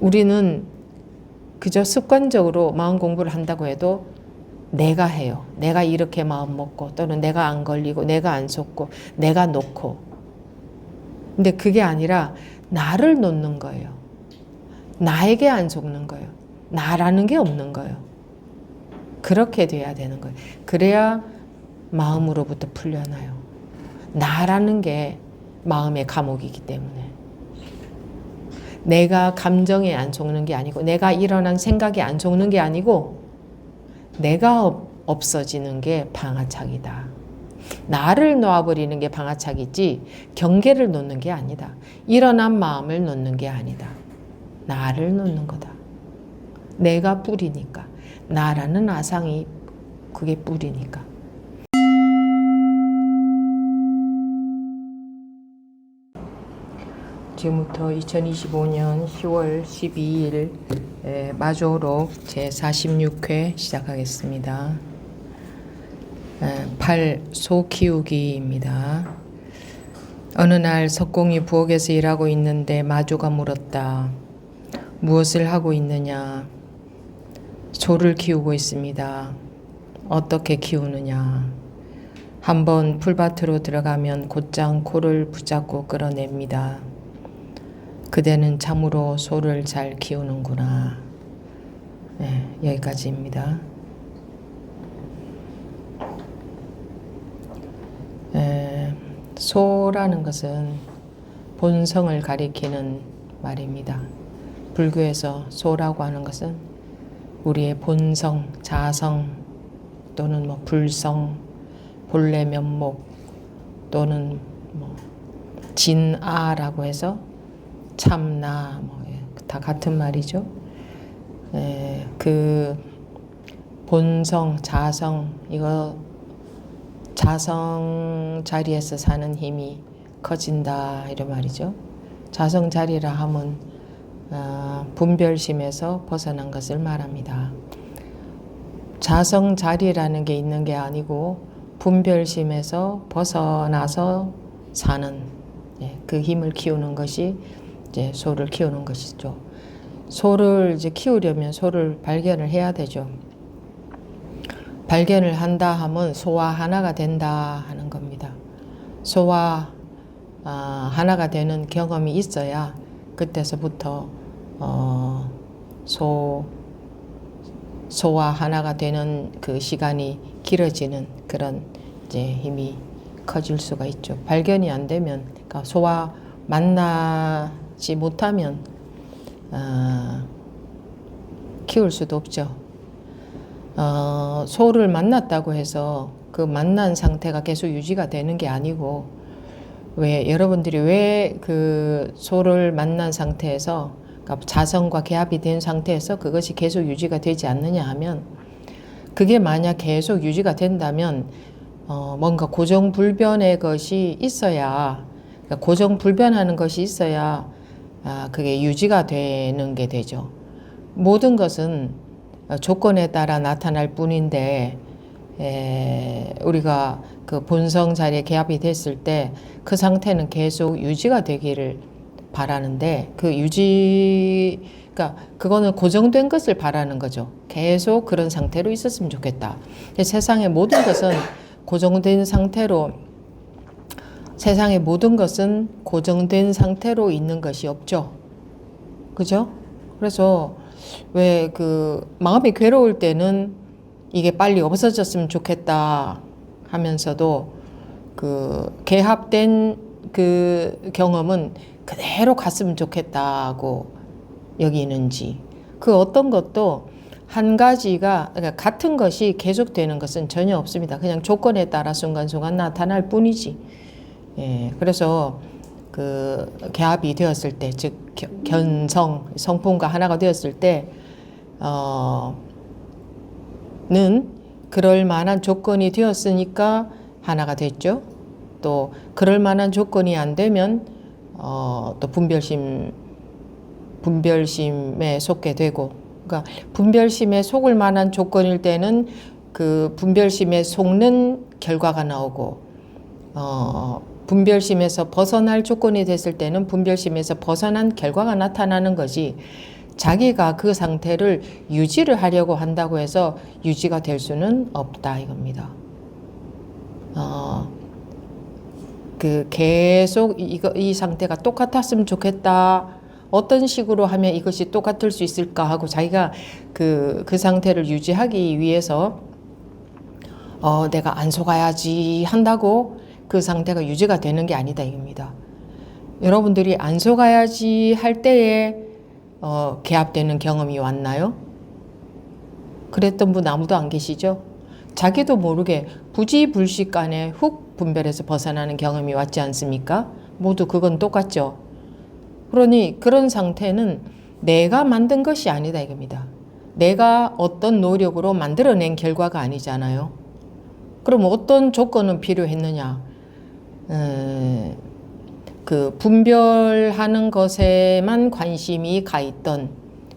우리는 그저 습관적으로 마음 공부를 한다고 해도 내가 해요. 내가 이렇게 마음 먹고 또는 내가 안 걸리고 내가 안 속고 내가 놓고. 근데 그게 아니라 나를 놓는 거예요. 나에게 안 속는 거예요. 나라는 게 없는 거예요. 그렇게 돼야 되는 거예요. 그래야 마음으로부터 풀려나요. 나라는 게 마음의 감옥이기 때문에. 내가 감정에 안 속는 게 아니고 내가 일어난 생각에 안 속는 게 아니고 내가 없어지는 게 방아착이다. 나를 놓아버리는 게 방아착이지 경계를 놓는 게 아니다. 일어난 마음을 놓는 게 아니다. 나를 놓는 거다. 내가 뿌리니까. 나라는 아상이 그게 뿌리니까. 지금부터 2025년 10월 12일 마조록 제46회 시작하겠습니다. 8. 소 키우기입니다. 어느 날 석공이 부엌에서 일하고 있는데 마조가 물었다. 무엇을 하고 있느냐? 소를 키우고 있습니다. 어떻게 키우느냐? 한번 풀밭으로 들어가면 곧장 코를 붙잡고 끌어냅니다. 그대는 참으로 소를 잘 키우는구나. 네, 여기까지입니다. 소라는 것은 본성을 가리키는 말입니다. 불교에서 소라고 하는 것은 우리의 본성, 자성 또는 불성, 본래 면목 또는 진아라고 해서 참나 다 같은 말이죠. 그 본성, 자성 이거 자성 자리에서 사는 힘이 커진다 이런 말이죠. 자성 자리라 하면 분별심에서 벗어난 것을 말합니다. 자성 자리라는 게 있는 게 아니고 분별심에서 벗어나서 사는 그 힘을 키우는 것이 이제 소를 키우는 것이죠. 소를 이제 키우려면 소를 발견을 해야 되죠. 발견을 한다 하면 소와 하나가 된다 하는 겁니다. 소와 하나가 되는 경험이 있어야 그때서부터 소와 하나가 되는 그 시간이 길어지는 그런 이제 힘이 커질 수가 있죠. 발견이 안 되면 그러니까 소와 만나지 못하면 키울 수도 없죠. 소를 만났다고 해서 그 만난 상태가 계속 유지가 되는 게 아니고 여러분들이 왜 그 소를 만난 상태에서 그러니까 자성과 개합이 된 상태에서 그것이 계속 유지가 되지 않느냐 하면 그게 만약 계속 유지가 된다면 뭔가 고정불변의 것이 있어야 그러니까 고정불변하는 것이 있어야 그게 유지가 되는 게 되죠. 모든 것은 조건에 따라 나타날 뿐인데 우리가 그 본성 자리에 개합이 됐을 때 그 상태는 계속 유지가 되기를 바라는데 그 그러니까 그거는 고정된 것을 바라는 거죠. 계속 그런 상태로 있었으면 좋겠다. 세상의 모든 것은 고정된 상태로 세상의 모든 것은 고정된 상태로 있는 것이 없죠. 그죠? 그래서 왜 그 마음이 괴로울 때는 이게 빨리 없어졌으면 좋겠다 하면서도 그 개합된 그 경험은 그대로 갔으면 좋겠다고 여기는지 그 어떤 것도 한 가지가 그러니까 같은 것이 계속되는 것은 전혀 없습니다. 그냥 조건에 따라 순간순간 나타날 뿐이지. 그래서 그 개합이 되었을 때, 즉 성품과 하나가 되었을 때는 그럴 만한 조건이 되었으니까 하나가 됐죠. 또 그럴 만한 조건이 안 되면 또 분별심에 속게 되고, 그러니까 분별심에 속을 만한 조건일 때는 그 분별심에 속는 결과가 나오고, 분별심에서 벗어날 조건이 됐을 때는 분별심에서 벗어난 결과가 나타나는 거지, 자기가 그 상태를 유지를 하려고 한다고 해서 유지가 될 수는 없다 이겁니다. 계속 이 상태가 똑같았으면 좋겠다. 어떤 식으로 하면 이것이 똑같을 수 있을까 하고 자기가 그 상태를 유지하기 위해서 내가 안 속아야지 한다고 그 상태가 유지가 되는 게 아니다 이겁니다. 여러분들이 안 속아야지 할 때에 개합되는 경험이 왔나요? 그랬던 분 아무도 안 계시죠? 자기도 모르게 부지불식간에 훅 분별해서 벗어나는 경험이 왔지 않습니까? 모두 그건 똑같죠. 그러니 그런 상태는 내가 만든 것이 아니다 이겁니다. 내가 어떤 노력으로 만들어낸 결과가 아니잖아요. 그럼 어떤 조건은 필요했느냐? 그 분별하는 것에만 관심이 가 있던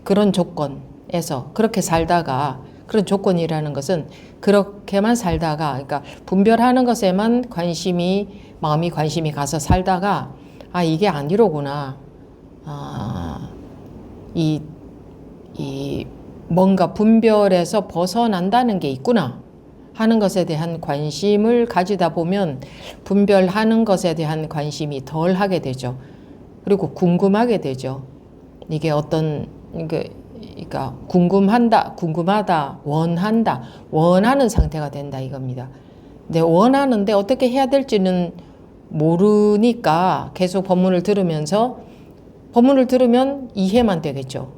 그런 조건에서 그렇게 살다가, 그런 조건이라는 것은 그렇게만 살다가, 그러니까 분별하는 것에만 마음이 관심이 가서 살다가 이게 아니로구나. 이 뭔가 분별에서 벗어난다는 게 있구나 하는 것에 대한 관심을 가지다 보면 분별하는 것에 대한 관심이 덜 하게 되죠. 그리고 궁금하게 되죠. 이게 그러니까 궁금하다, 원하는 상태가 된다 이겁니다. 근데 원하는데 어떻게 해야 될지는 모르니까 계속 법문을 들으면 이해만 되겠죠.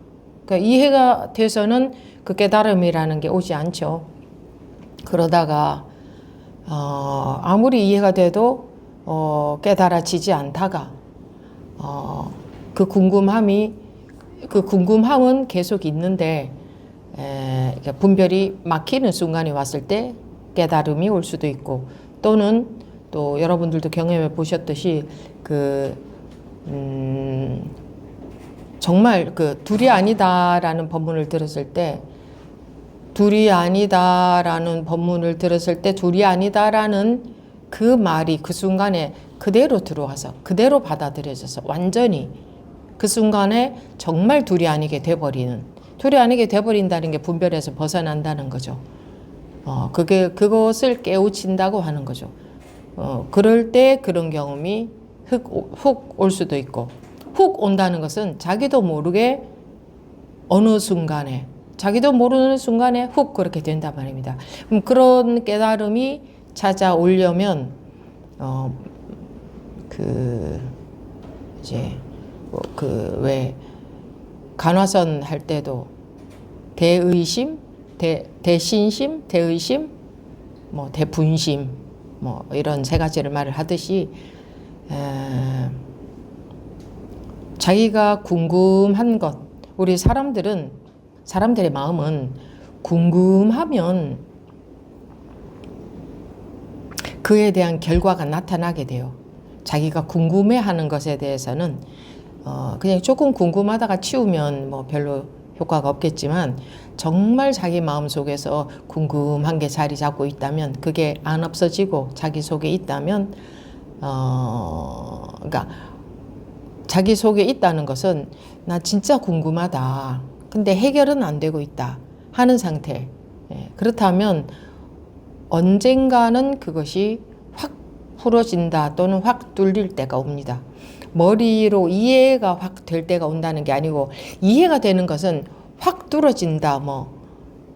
그러니까 이해가 돼서는 그 깨달음이라는 게 오지 않죠. 그러다가 아무리 이해가 돼도 깨달아지지 않다가 그 궁금함은 계속 있는데 분별이 막히는 순간이 왔을 때 깨달음이 올 수도 있고, 또는 또 여러분들도 경험해 보셨듯이 정말 둘이 아니다라는 법문을 들었을 때 둘이 아니다라는 그 말이 그 순간에 그대로 들어와서 그대로 받아들여져서 완전히 그 순간에 정말 둘이 아니게 돼버린다는 게 분별에서 벗어난다는 거죠. 그것을 깨우친다고 하는 거죠. 그럴 때 그런 경험이 훅 올 수도 있고, 훅 온다는 것은 자기도 모르게 어느 순간에, 자기도 모르는 순간에 훅 그렇게 된단 말입니다. 그럼 그런 깨달음이 찾아오려면 왜 간화선 할 때도 대의심, 대신심, 대의심, 대분심, 이런 세 가지를 말을 하듯이 자기가 궁금한 것, 우리 사람들의 마음은 궁금하면 그에 대한 결과가 나타나게 돼요. 자기가 궁금해하는 것에 대해서는 그냥 조금 궁금하다가 치우면 별로 효과가 없겠지만, 정말 자기 마음 속에서 궁금한 게 자리 잡고 있다면, 그게 안 없어지고 자기 속에 있다면, 그러니까 자기 속에 있다는 것은 나 진짜 궁금하다, 근데 해결은 안 되고 있다 하는 상태. 그렇다면 언젠가는 그것이 확 풀어진다 또는 확 뚫릴 때가 옵니다. 머리로 이해가 확 될 때가 온다는 게 아니고, 이해가 되는 것은 확 뚫어진다,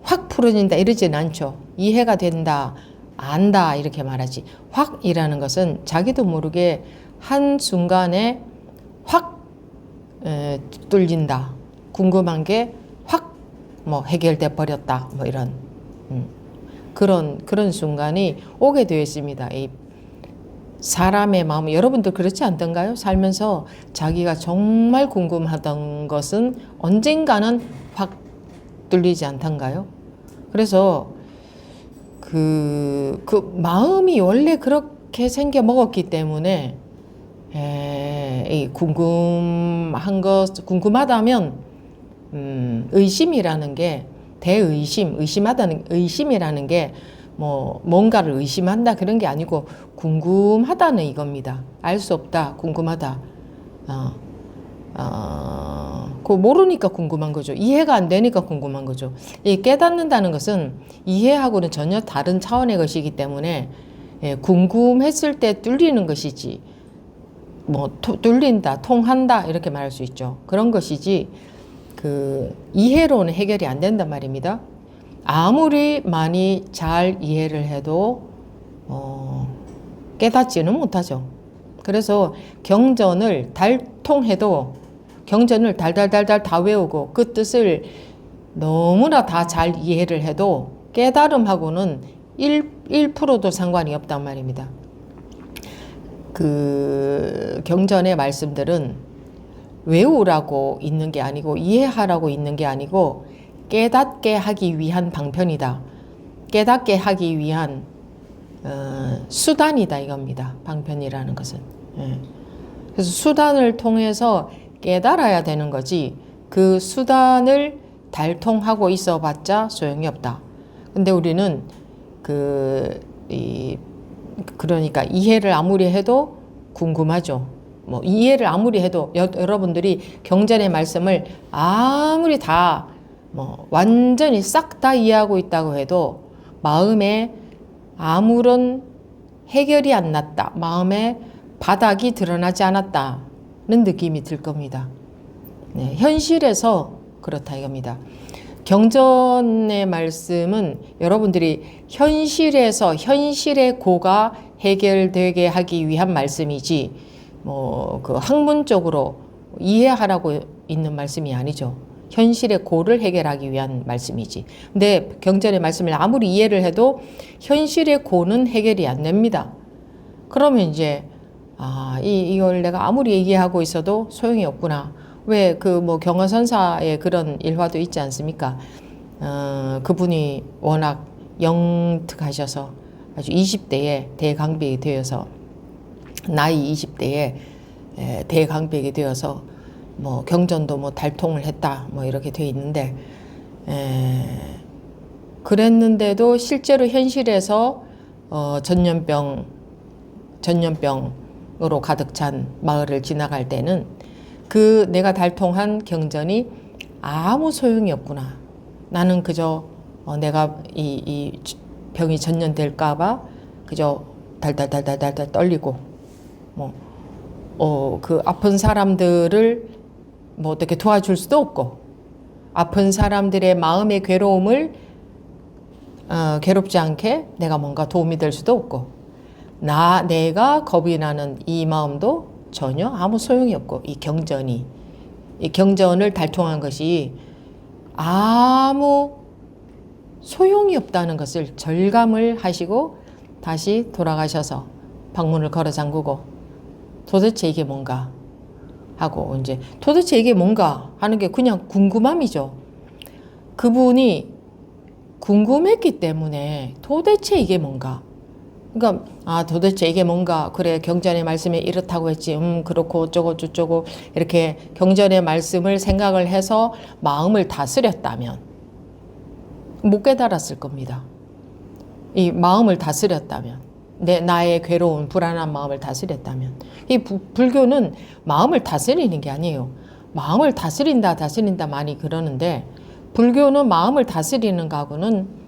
확 풀어진다 이러진 않죠. 이해가 된다, 안다 이렇게 말하지. 확이라는 것은 자기도 모르게 한순간에 확 뚫린다. 궁금한 게 확 해결돼 버렸다. 이런 그런 순간이 오게 되어 있습니다. 이 사람의 마음, 여러분들 그렇지 않던가요? 살면서 자기가 정말 궁금하던 것은 언젠가는 확 뚫리지 않던가요? 그래서 그 마음이 원래 그렇게 생겨 먹었기 때문에 이 궁금하다면 의심이라는 게, 의심이라는 게 뭔가를 의심한다 그런 게 아니고 궁금하다는 이겁니다. 알 수 없다, 궁금하다. 그거 모르니까 궁금한 거죠. 이해가 안 되니까 궁금한 거죠. 이 깨닫는다는 것은 이해하고는 전혀 다른 차원의 것이기 때문에 예, 궁금했을 때 뚫리는 것이지 뭐 뚫린다, 통한다 이렇게 말할 수 있죠. 그런 것이지 그 이해로는 해결이 안 된단 말입니다. 아무리 많이 잘 이해를 해도 깨닫지는 못하죠. 그래서 경전을 달통해도 경전을 달달달달 다 외우고 그 뜻을 너무나 다 잘 이해를 해도 깨달음하고는 1%도 상관이 없단 말입니다. 그 경전의 말씀들은 외우라고 있는 게 아니고 이해하라고 있는 게 아니고 깨닫게 하기 위한 방편이다. 깨닫게 하기 위한 수단이다 이겁니다. 방편이라는 것은. 예. 그래서 수단을 통해서 깨달아야 되는 거지 그 수단을 달통하고 있어봤자 소용이 없다. 근데 우리는 그러니까 이해를 아무리 해도 궁금하죠. 뭐 이해를 아무리 해도 여러분들이 경전의 말씀을 아무리 다 뭐 완전히 싹 다 이해하고 있다고 해도 마음에 아무런 해결이 안 났다. 마음에 바닥이 드러나지 않았다는 느낌이 들 겁니다. 네, 현실에서 그렇다 이겁니다. 경전의 말씀은 여러분들이 현실에서 현실의 고가 해결되게 하기 위한 말씀이지 뭐 그 학문적으로 이해하라고 있는 말씀이 아니죠. 현실의 고를 해결하기 위한 말씀이지. 근데 경전의 말씀을 아무리 이해를 해도 현실의 고는 해결이 안 됩니다. 그러면 이제 이걸 내가 아무리 이해하고 있어도 소용이 없구나. 왜 그 뭐 경허선사의 그런 일화도 있지 않습니까? 그분이 워낙 영특하셔서 아주 20대에 대강백이 되어서 나이 20대에 대강백이 되어서 뭐 경전도 뭐 달통을 했다 뭐 이렇게 돼 있는데 그랬는데도 실제로 현실에서 전염병으로 가득 찬 마을을 지나갈 때는 그 내가 달통한 경전이 아무 소용이 없구나. 나는 그저 내가 이 병이 전염될까봐 그저 달달달달달달 떨리고 그 아픈 사람들을 뭐 어떻게 도와줄 수도 없고 아픈 사람들의 마음의 괴로움을 괴롭지 않게 내가 뭔가 도움이 될 수도 없고 내가 겁이 나는 이 마음도 전혀 아무 소용이 없고 이 경전을 달통한 것이 아무 소용이 없다는 것을 절감을 하시고 다시 돌아가셔서 방문을 걸어 잠그고 도대체 이게 뭔가 하고 이제 도대체 이게 뭔가 하는 게 그냥 궁금함이죠. 그분이 궁금했기 때문에 도대체 이게 뭔가 그러니까 도대체 이게 뭔가 그래 경전의 말씀에 이렇다고 했지 그렇고 어쩌고 저쩌고 이렇게 경전의 말씀을 생각을 해서 마음을 다스렸다면 못 깨달았을 겁니다. 이 마음을 다스렸다면 나의 괴로운 불안한 마음을 다스렸다면 이 불교는 마음을 다스리는 게 아니에요. 마음을 다스린다 많이 그러는데 불교는 마음을 다스리는 거하고는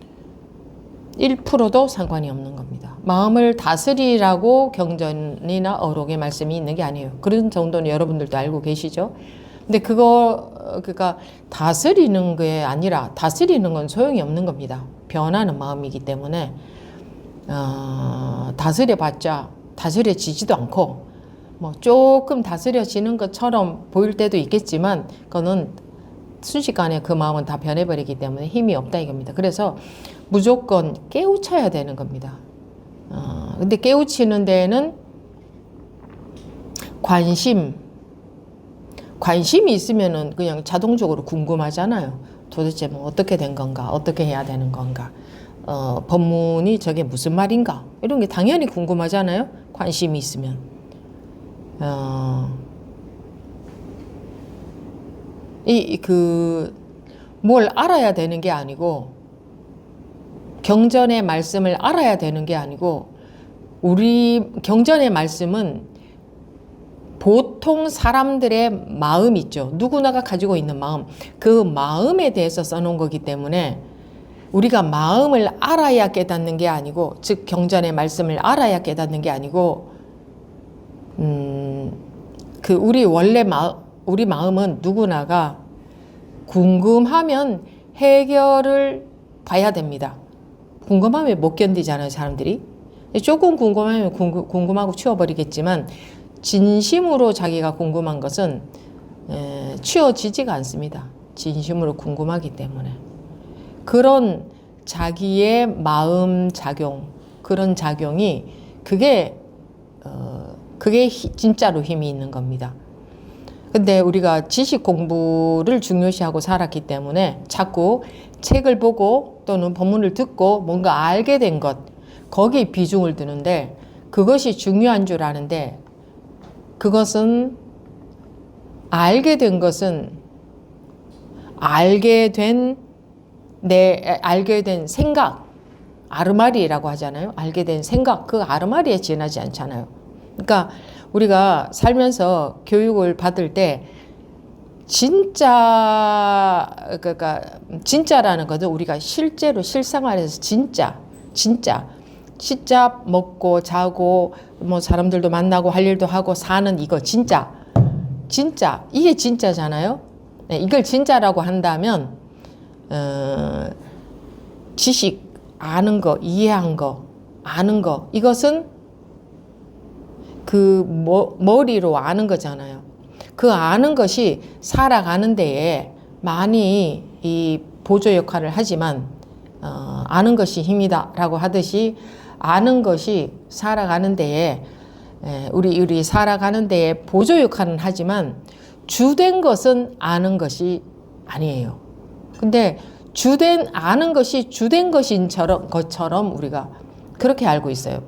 1%도 상관이 없는 겁니다. 마음을 다스리라고 경전이나 어록의 말씀이 있는 게 아니에요. 그런 정도는 여러분들도 알고 계시죠? 근데 그러니까 다스리는 게 아니라 다스리는 건 소용이 없는 겁니다. 변하는 마음이기 때문에 다스려봤자 다스려지지도 않고 뭐 조금 다스려지는 것처럼 보일 때도 있겠지만 그거는 순식간에 그 마음은 다 변해버리기 때문에 힘이 없다 이겁니다. 그래서 무조건 깨우쳐야 되는 겁니다. 근데 깨우치는 데에는 관심이 있으면은 그냥 자동적으로 궁금하잖아요. 도대체 뭐 어떻게 된 건가? 어떻게 해야 되는 건가? 법문이 저게 무슨 말인가? 이런 게 당연히 궁금하잖아요. 관심이 있으면. 뭘 알아야 되는 게 아니고, 경전의 말씀을 알아야 되는 게 아니고, 우리 경전의 말씀은 보통 보통 사람들의 마음 있죠. 누구나가 가지고 있는 마음. 그 마음에 대해서 써놓은 거기 때문에 우리가 마음을 알아야 깨닫는 게 아니고, 즉 경전의 말씀을 알아야 깨닫는 게 아니고, 우리 마음은 누구나가 궁금하면 해결을 봐야 됩니다. 궁금하면 못 견디잖아요, 사람들이. 조금 궁금하면 궁금하고 치워버리겠지만, 진심으로 자기가 궁금한 것은 치워지지가 않습니다. 진심으로 궁금하기 때문에. 그런 자기의 마음 작용, 그런 작용이 그게 진짜로 힘이 있는 겁니다. 근데 우리가 지식 공부를 중요시하고 살았기 때문에 자꾸 책을 보고 또는 본문을 듣고 뭔가 알게 된 것, 거기에 비중을 두는데, 그것이 중요한 줄 아는데, 그것은 알게 된 생각, 아르마리라고 하잖아요. 알게 된 생각, 그 아르마리에 지나지 않잖아요. 그러니까 우리가 살면서 교육을 받을 때 진짜라는 것은 우리가 실제로 실생활에서 진짜 먹고 자고 뭐 사람들도 만나고 할 일도 하고 사는 이거 진짜 이게 진짜잖아요. 네, 이걸 진짜라고 한다면 지식, 아는 거, 이해한 거, 아는 거, 이것은 머리로 아는 거잖아요. 그 아는 것이 살아가는 데에 많이 이 보조 역할을 하지만, 아는 것이 힘이다라고 하듯이 아는 것이 살아가는 데에 우리 살아가는 데에 보조 역할은 하지만 주된 것은 아는 것이 아니에요. 근데 아는 것이 주된 것처럼 우리가 그렇게 알고 있어요.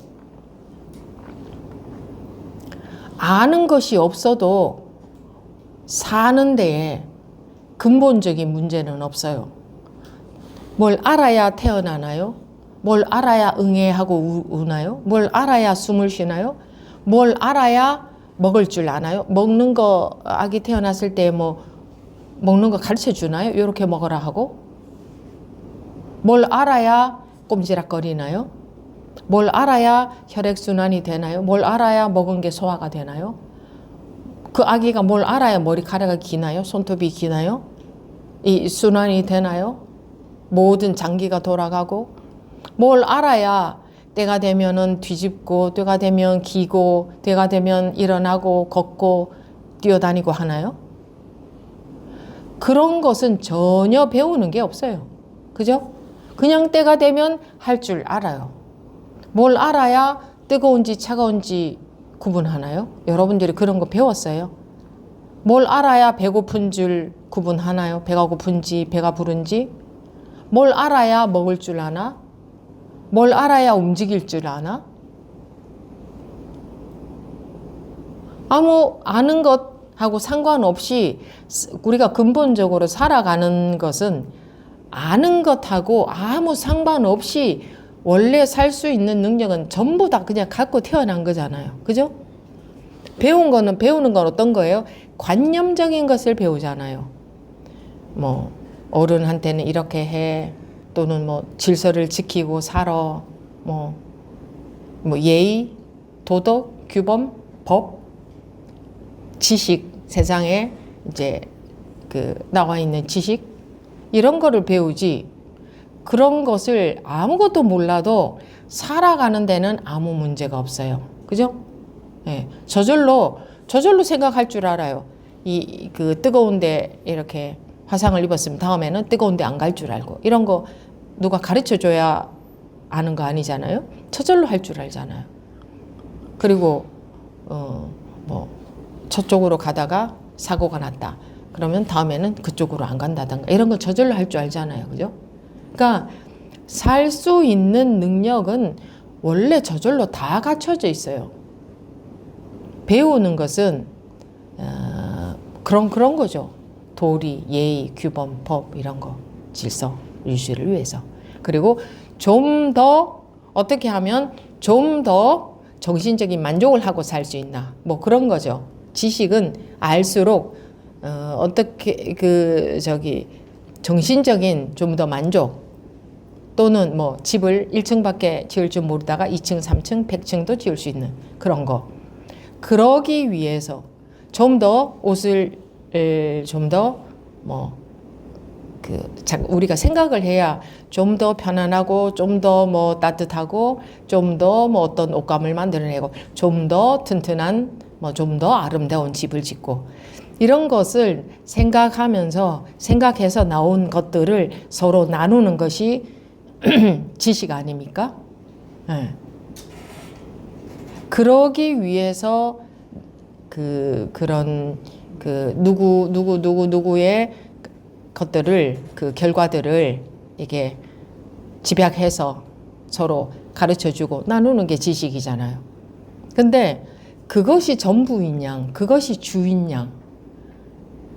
아는 것이 없어도 사는 데에 근본적인 문제는 없어요. 뭘 알아야 태어나나요? 뭘 알아야 응애하고 우나요? 뭘 알아야 숨을 쉬나요? 뭘 알아야 먹을 줄 아나요? 먹는 거, 아기 태어났을 때 뭐 먹는 거 가르쳐 주나요? 이렇게 먹으라 하고. 뭘 알아야 꼼지락거리나요? 뭘 알아야 혈액순환이 되나요? 뭘 알아야 먹은 게 소화가 되나요? 그 아기가 뭘 알아야 머리카락이 기나요? 손톱이 기나요? 이 순환이 되나요? 모든 장기가 돌아가고. 뭘 알아야 때가 되면은 뒤집고, 때가 되면 기고, 때가 되면 일어나고 걷고 뛰어다니고 하나요? 그런 것은 전혀 배우는 게 없어요. 그죠? 그냥 때가 되면 할 줄 알아요. 뭘 알아야 뜨거운지 차가운지 구분하나요? 여러분들이 그런 거 배웠어요? 뭘 알아야 배고픈 줄 구분하나요? 배가 고픈지 배가 부른지? 뭘 알아야 먹을 줄 아나? 뭘 알아야 움직일 줄 아나? 아무 아는 것하고 상관없이 우리가 근본적으로 살아가는 것은 아는 것하고 아무 상관없이 원래 살 수 있는 능력은 전부 다 그냥 갖고 태어난 거잖아요. 그죠? 배우는 건 어떤 거예요? 관념적인 것을 배우잖아요. 뭐 어른한테는 이렇게 해, 또는 뭐 질서를 지키고 살아, 뭐 예의, 도덕, 규범, 법, 지식, 세상에 이제 나와 있는 지식, 이런 거를 배우지. 그런 것을 아무것도 몰라도 살아가는 데는 아무 문제가 없어요. 그죠? 예. 저절로 생각할 줄 알아요. 뜨거운데 이렇게 화상을 입었으면 다음에는 뜨거운데 안 갈 줄 알고. 이런 거 누가 가르쳐 줘야 아는 거 아니잖아요. 저절로 할 줄 알잖아요. 그리고 저쪽으로 가다가 사고가 났다. 그러면 다음에는 그쪽으로 안 간다든가. 이런 거 저절로 할 줄 알잖아요. 그죠? 그러니까 살 수 있는 능력은 원래 저절로 다 갖춰져 있어요. 배우는 것은 그런 거죠. 도리, 예의, 규범, 법, 이런 거, 질서 유지를 위해서. 그리고 좀 더 어떻게 하면 좀 더 정신적인 만족을 하고 살 수 있나, 뭐 그런 거죠. 지식은 알수록 어떻게 정신적인 좀 더 만족 또는 뭐 집을 1층밖에 지을 줄 모르다가 2층, 3층, 100층도 지을 수 있는 그런 거. 그러기 위해서 좀 더 옷을 좀 더 우리가 생각을 해야 좀 더 편안하고 좀 더 뭐 따뜻하고 좀 더 뭐 어떤 옷감을 만들어내고 좀 더 튼튼한 뭐 좀 더 아름다운 집을 짓고 이런 것을 생각해서 나온 것들을 서로 나누는 것이 지식 아닙니까? 네. 그러기 위해서 그런 누구의 것들을 결과들을 이게 집약해서 서로 가르쳐 주고 나누는 게 지식이잖아요. 근데 그것이 전부인 양, 그것이 주인 양,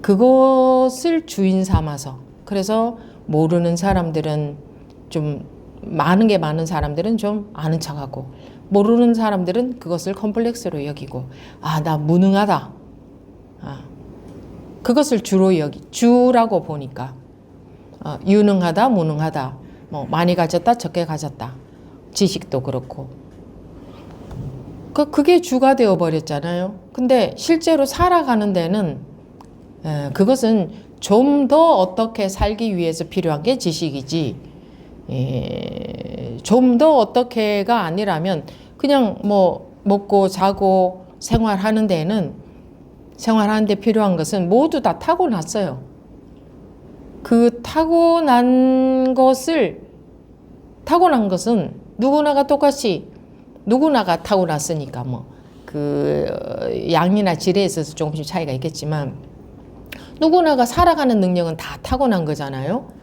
그것을 주인 삼아서 그래서 모르는 사람들은 좀 많은 사람들은 좀 아는 척하고 모르는 사람들은 그것을 컴플렉스로 여기고 나 무능하다. 그것을 주라고 보니까 유능하다, 무능하다, 뭐 많이 가졌다, 적게 가졌다. 지식도 그렇고 그게 주가 되어 버렸잖아요. 근데 실제로 살아가는 데는 그것은 좀 더 어떻게 살기 위해서 필요한 게 지식이지. 좀 더 어떻게가 아니라면 그냥 뭐 먹고 자고 생활하는 데 필요한 것은 모두 다 타고났어요. 그 타고난 것은 누구나가 타고났으니까 양이나 질에 있어서 조금씩 차이가 있겠지만 누구나가 살아가는 능력은 다 타고난 거잖아요.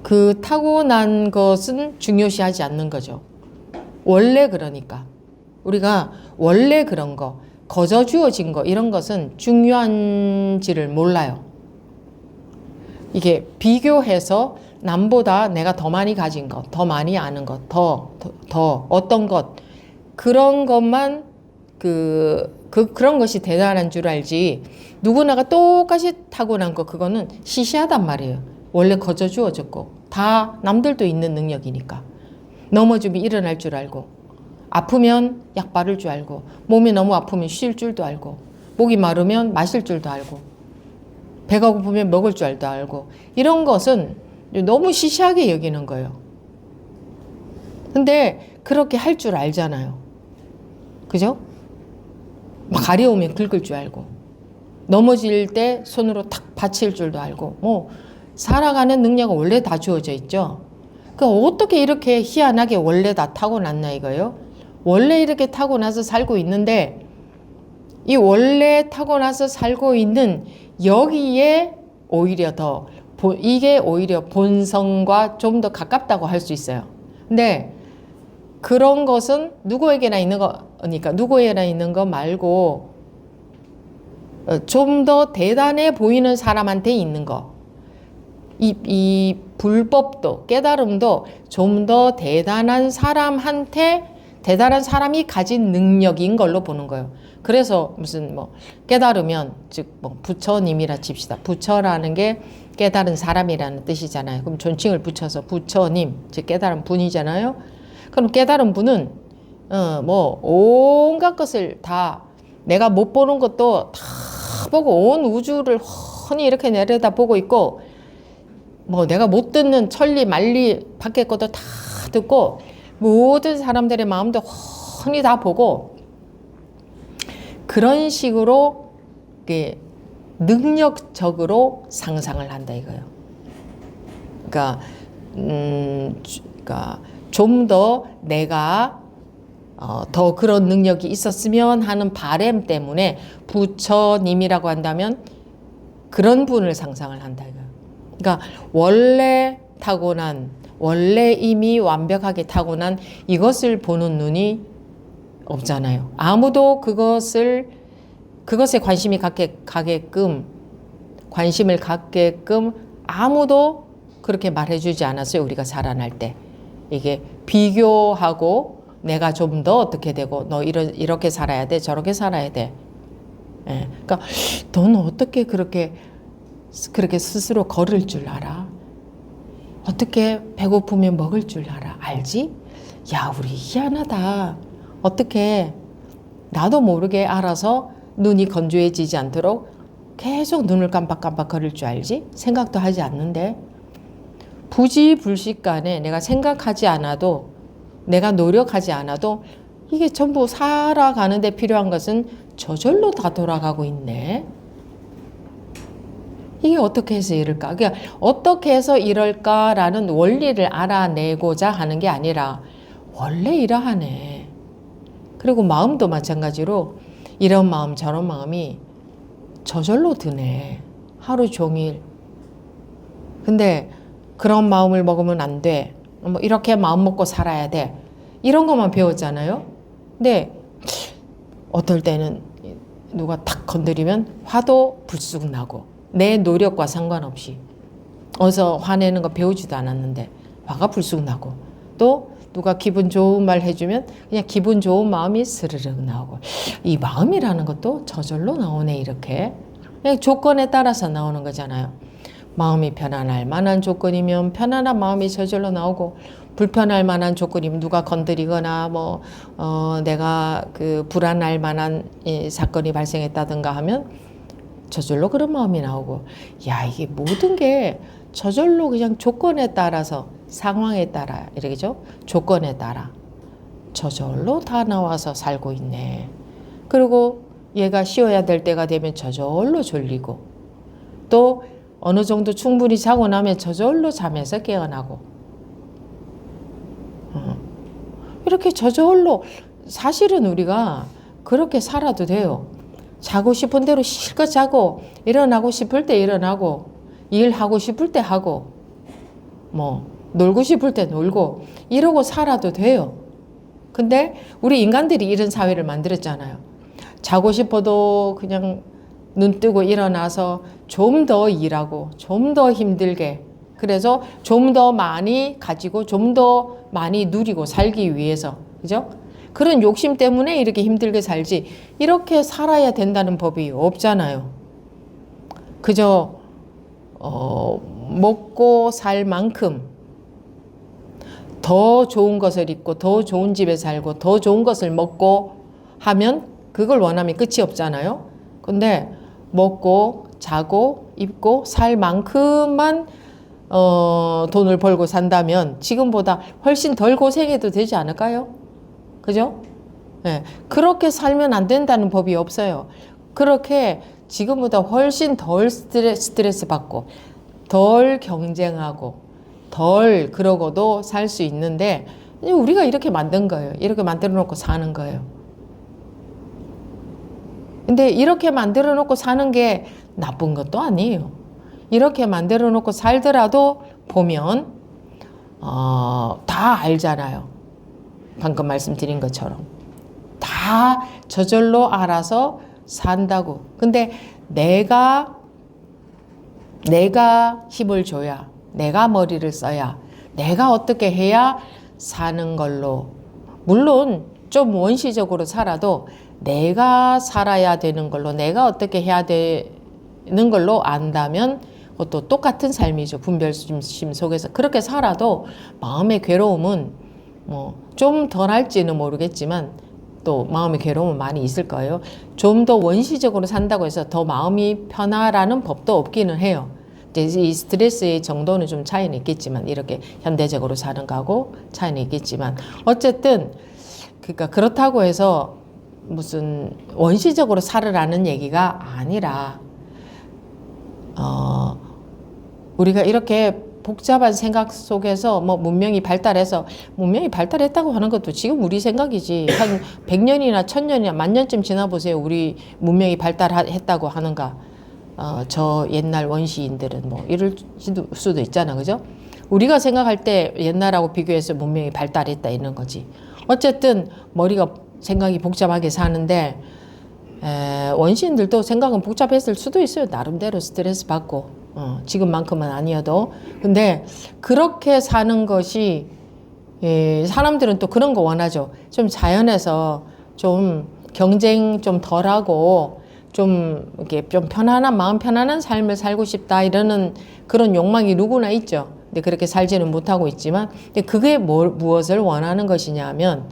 그 타고난 것은 중요시하지 않는 거죠. 원래 그러니까 우리가 원래 그런 거 거저 주어진 거 이런 것은 중요한지를 몰라요. 이게 비교해서 남보다 내가 더 많이 가진 것, 더 많이 아는 것, 더 어떤 것 그런 것만 그런 것이 대단한 줄 알지 누구나가 똑같이 타고난 거 그거는 시시하단 말이에요. 원래 거저 주어졌고 다 남들도 있는 능력이니까 넘어지면 일어날 줄 알고 아프면 약 바를 줄 알고 몸이 너무 아프면 쉴 줄도 알고 목이 마르면 마실 줄도 알고 배가 고프면 먹을 줄도 알고 이런 것은 너무 시시하게 여기는 거예요. 근데 그렇게 할 줄 알잖아요. 그죠? 막 가려우면 긁을 줄 알고 넘어질 때 손으로 탁 받칠 줄도 알고 살아가는 능력은 원래 다 주어져 있죠. 그러니까 어떻게 이렇게 희한하게 원래 다 타고났나 이거예요. 원래 이렇게 타고나서 살고 있는데 이 원래 타고나서 살고 있는 여기에 오히려 이게 오히려 본성과 좀 더 가깝다고 할 수 있어요. 근데 그런 것은 누구에게나 있는 거니까 누구에게나 있는 거 말고 좀 더 대단해 보이는 사람한테 있는 거. 이 불법도 깨달음도 좀 더 대단한 사람이 가진 능력인 걸로 보는 거예요. 그래서 무슨 깨달으면 즉 부처님이라 칩시다. 부처라는 게 깨달은 사람이라는 뜻이잖아요. 그럼 존칭을 붙여서 부처님, 즉 깨달은 분이잖아요. 그럼 깨달은 분은 온갖 것을 다 내가 못 보는 것도 다 보고 온 우주를 훤히 이렇게 내려다 보고 있고 내가 못 듣는 천리 만리 밖의 것도 다 듣고 모든 사람들의 마음도 훤히 다 보고 그런 식으로 능력적으로 상상을 한다 이거예요. 그러니까 좀 더 내가 더 그런 능력이 있었으면 하는 바람 때문에 부처님이라고 한다면 그런 분을 상상을 한다 이거예요. 그러니까 원래 이미 완벽하게 타고난 이것을 보는 눈이 없잖아요. 아무도 그것에 관심을 갖게끔 아무도 그렇게 말해주지 않았어요. 우리가 살아날 때. 이게 비교하고 내가 좀 더 어떻게 되고 너 이렇게 살아야 돼 저렇게 살아야 돼 예. 그러니까 너는 어떻게 그렇게 스스로 걸을 줄 알아? 어떻게 배고프면 먹을 줄 알아? 알지? 야, 우리 희한하다. 어떻게 나도 모르게 알아서 눈이 건조해지지 않도록 계속 눈을 깜빡깜빡 거릴 줄 알지? 생각도 하지 않는데. 부지불식간에 내가 생각하지 않아도, 내가 노력하지 않아도 이게 전부 살아가는 데 필요한 것은 저절로 다 돌아가고 있네. 이게 어떻게 해서 이럴까? 그러니까 어떻게 해서 이럴까라는 원리를 알아내고자 하는 게 아니라 원래 이러하네. 그리고 마음도 마찬가지로 이런 마음 저런 마음이 저절로 드네. 하루 종일. 근데 그런 마음을 먹으면 안 돼. 뭐 이렇게 마음 먹고 살아야 돼. 이런 것만 배웠잖아요. 근데 어떨 때는 누가 탁 건드리면 화도 불쑥 나고 내 노력과 상관없이 어서 화내는 거 배우지도 않았는데 화가 불쑥 나고 또 누가 기분 좋은 말 해주면 그냥 기분 좋은 마음이 스르륵 나오고 이 마음이라는 것도 저절로 나오네 이렇게 그냥 조건에 따라서 나오는 거잖아요. 마음이 편안할 만한 조건이면 편안한 마음이 저절로 나오고 불편할 만한 조건이면 누가 건드리거나 내가 그 불안할 만한 사건이 발생했다든가 하면 저절로 그런 마음이 나오고 야 이게 모든 게 저절로 그냥 조건에 따라서 상황에 따라 이러겠죠. 조건에 따라 저절로 다 나와서 살고 있네. 그리고 얘가 쉬어야 될 때가 되면 저절로 졸리고 또 어느 정도 충분히 자고 나면 저절로 잠에서 깨어나고 이렇게 저절로 사실은 우리가 그렇게 살아도 돼요. 자고 싶은 대로 실컷 자고 일어나고 싶을 때 일어나고 일하고 싶을 때 하고 놀고 싶을 때 놀고 이러고 살아도 돼요. 근데 우리 인간들이 이런 사회를 만들었잖아요. 자고 싶어도 그냥 눈 뜨고 일어나서 좀 더 일하고 좀 더 힘들게 그래서 좀 더 많이 가지고 좀 더 많이 누리고 살기 위해서 그죠? 그런 욕심 때문에 이렇게 힘들게 살지 이렇게 살아야 된다는 법이 없잖아요. 그저 먹고 살 만큼 더 좋은 것을 입고 더 좋은 집에 살고 더 좋은 것을 먹고 하면 그걸 원하면 끝이 없잖아요. 근데 먹고 자고 입고 살 만큼만 돈을 벌고 산다면 지금보다 훨씬 덜 고생해도 되지 않을까요? 그죠? 네. 그렇게 살면 안 된다는 법이 없어요. 그렇게 지금보다 훨씬 덜 스트레스 받고 덜 경쟁하고 덜 그러고도 살 수 있는데 우리가 이렇게 만든 거예요. 이렇게 만들어 놓고 사는 거예요. 근데 이렇게 만들어 놓고 사는 게 나쁜 것도 아니에요. 이렇게 만들어 놓고 살더라도 보면 다 알잖아요. 방금 말씀드린 것처럼 다 저절로 알아서 산다고. 근데 내가 힘을 줘야 내가 머리를 써야 내가 어떻게 해야 사는 걸로 물론 좀 원시적으로 살아도 내가 살아야 되는 걸로 내가 어떻게 해야 되는 걸로 안다면 그것도 똑같은 삶이죠. 분별심 속에서 그렇게 살아도 마음의 괴로움은 좀 덜할지는 모르겠지만 또 마음의 괴로움은 많이 있을 거예요. 좀 더 원시적으로 산다고 해서 더 마음이 편하라는 법도 없기는 해요. 이 스트레스의 정도는 좀 차이는 있겠지만 이렇게 현대적으로 사는 거하고 차이는 있겠지만 어쨌든 그러니까 그렇다고 해서 무슨 원시적으로 살으라는 얘기가 아니라 우리가 이렇게 복잡한 생각 속에서 문명이 발달했다고 하는 것도 지금 우리 생각이지 한 100년이나 1000년이나 1000년쯤 지나보세요. 우리 문명이 발달했다고 하는가. 저 옛날 원시인들은 이럴 수도 있잖아. 그죠? 우리가 생각할 때 옛날하고 비교해서 문명이 발달했다 이런 거지. 어쨌든 머리가 생각이 복잡하게 사는데 원시인들도 생각은 복잡했을 수도 있어요. 나름대로 스트레스 받고 지금만큼은 아니어도. 근데 그렇게 사는 것이 사람들은 또 그런 거 원하죠. 좀 자연에서 좀 경쟁 좀 덜하고 좀 이렇게 좀 편안한 마음 편안한 삶을 살고 싶다 이러는 그런 욕망이 누구나 있죠. 근데 그렇게 살지는 못하고 있지만, 근데 그게 무엇을 원하는 것이냐면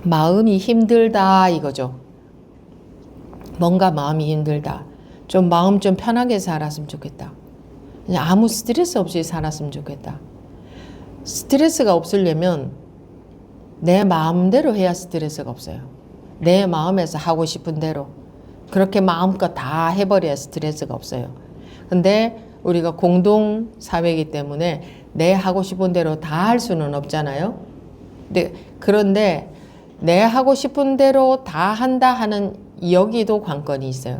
마음이 힘들다 이거죠. 뭔가 마음이 힘들다. 좀 마음 좀 편하게 살았으면 좋겠다. 그냥 아무 스트레스 없이 살았으면 좋겠다. 스트레스가 없으려면 내 마음대로 해야 스트레스가 없어요. 내 마음에서 하고 싶은 대로 그렇게 마음껏 다 해버려야 스트레스가 없어요. 근데 우리가 공동 사회이기 때문에 내 하고 싶은 대로 다 할 수는 없잖아요. 그런데 내 하고 싶은 대로 다 한다 하는 여기도 관건이 있어요.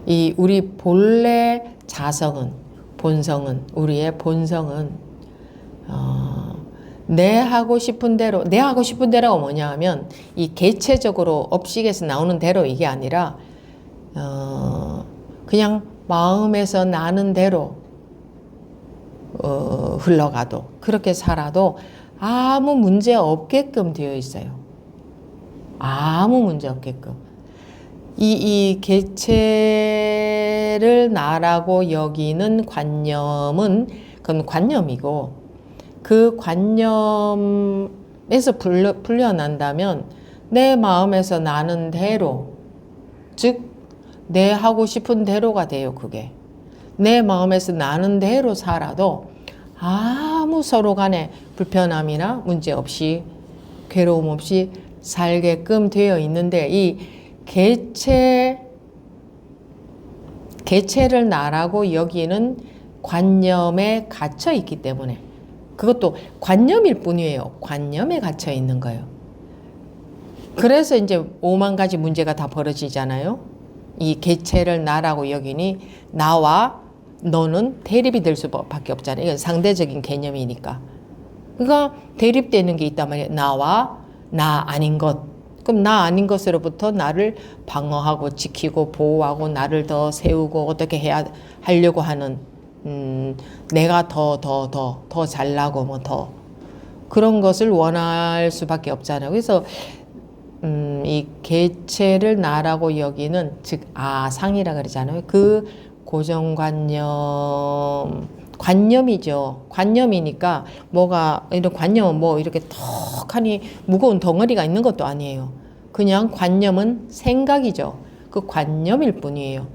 이 우리 본래 자성은, 본성은, 우리의 본성은 내 하고 싶은 대로, 내 하고 싶은 대로가 뭐냐 하면 이 개체적으로 업식에서 나오는 대로 이게 아니라 그냥 마음에서 나는 대로 흘러가도 그렇게 살아도 아무 문제 없게끔 되어 있어요. 아무 문제 없게끔. 이 개체를 나라고 여기는 관념은 그건 관념이고, 그 관념에서 풀려난다면 내 마음에서 나는 대로, 즉 내 하고 싶은 대로가 돼요. 그게 내 마음에서 나는 대로 살아도 아무 서로 간에 불편함이나 문제 없이 괴로움 없이 살게끔 되어 있는데, 이 개체를 나라고 여기는 관념에 갇혀 있기 때문에, 그것도 관념일 뿐이에요. 관념에 갇혀 있는 거예요. 그래서 이제 5만 가지 문제가 다 벌어지잖아요. 이 개체를 나라고 여기니 나와 너는 대립이 될 수밖에 없잖아요. 이건 상대적인 개념이니까. 그러니까 대립되는 게 있단 말이에요. 나와 나 아닌 것. 그럼 나 아닌 것으로부터 나를 방어하고 지키고 보호하고 나를 더 세우고 어떻게 해야 하려고 하는 내가 더 잘나고 뭐 더 그런 것을 원할 수밖에 없잖아요. 그래서 이 개체를 나라고 여기는, 즉 아상이라 그러잖아요. 그 관념이죠. 관념이니까 뭐가 이런 관념은 뭐 이렇게 턱하니 무거운 덩어리가 있는 것도 아니에요. 그냥 관념은 생각이죠. 그 관념일 뿐이에요.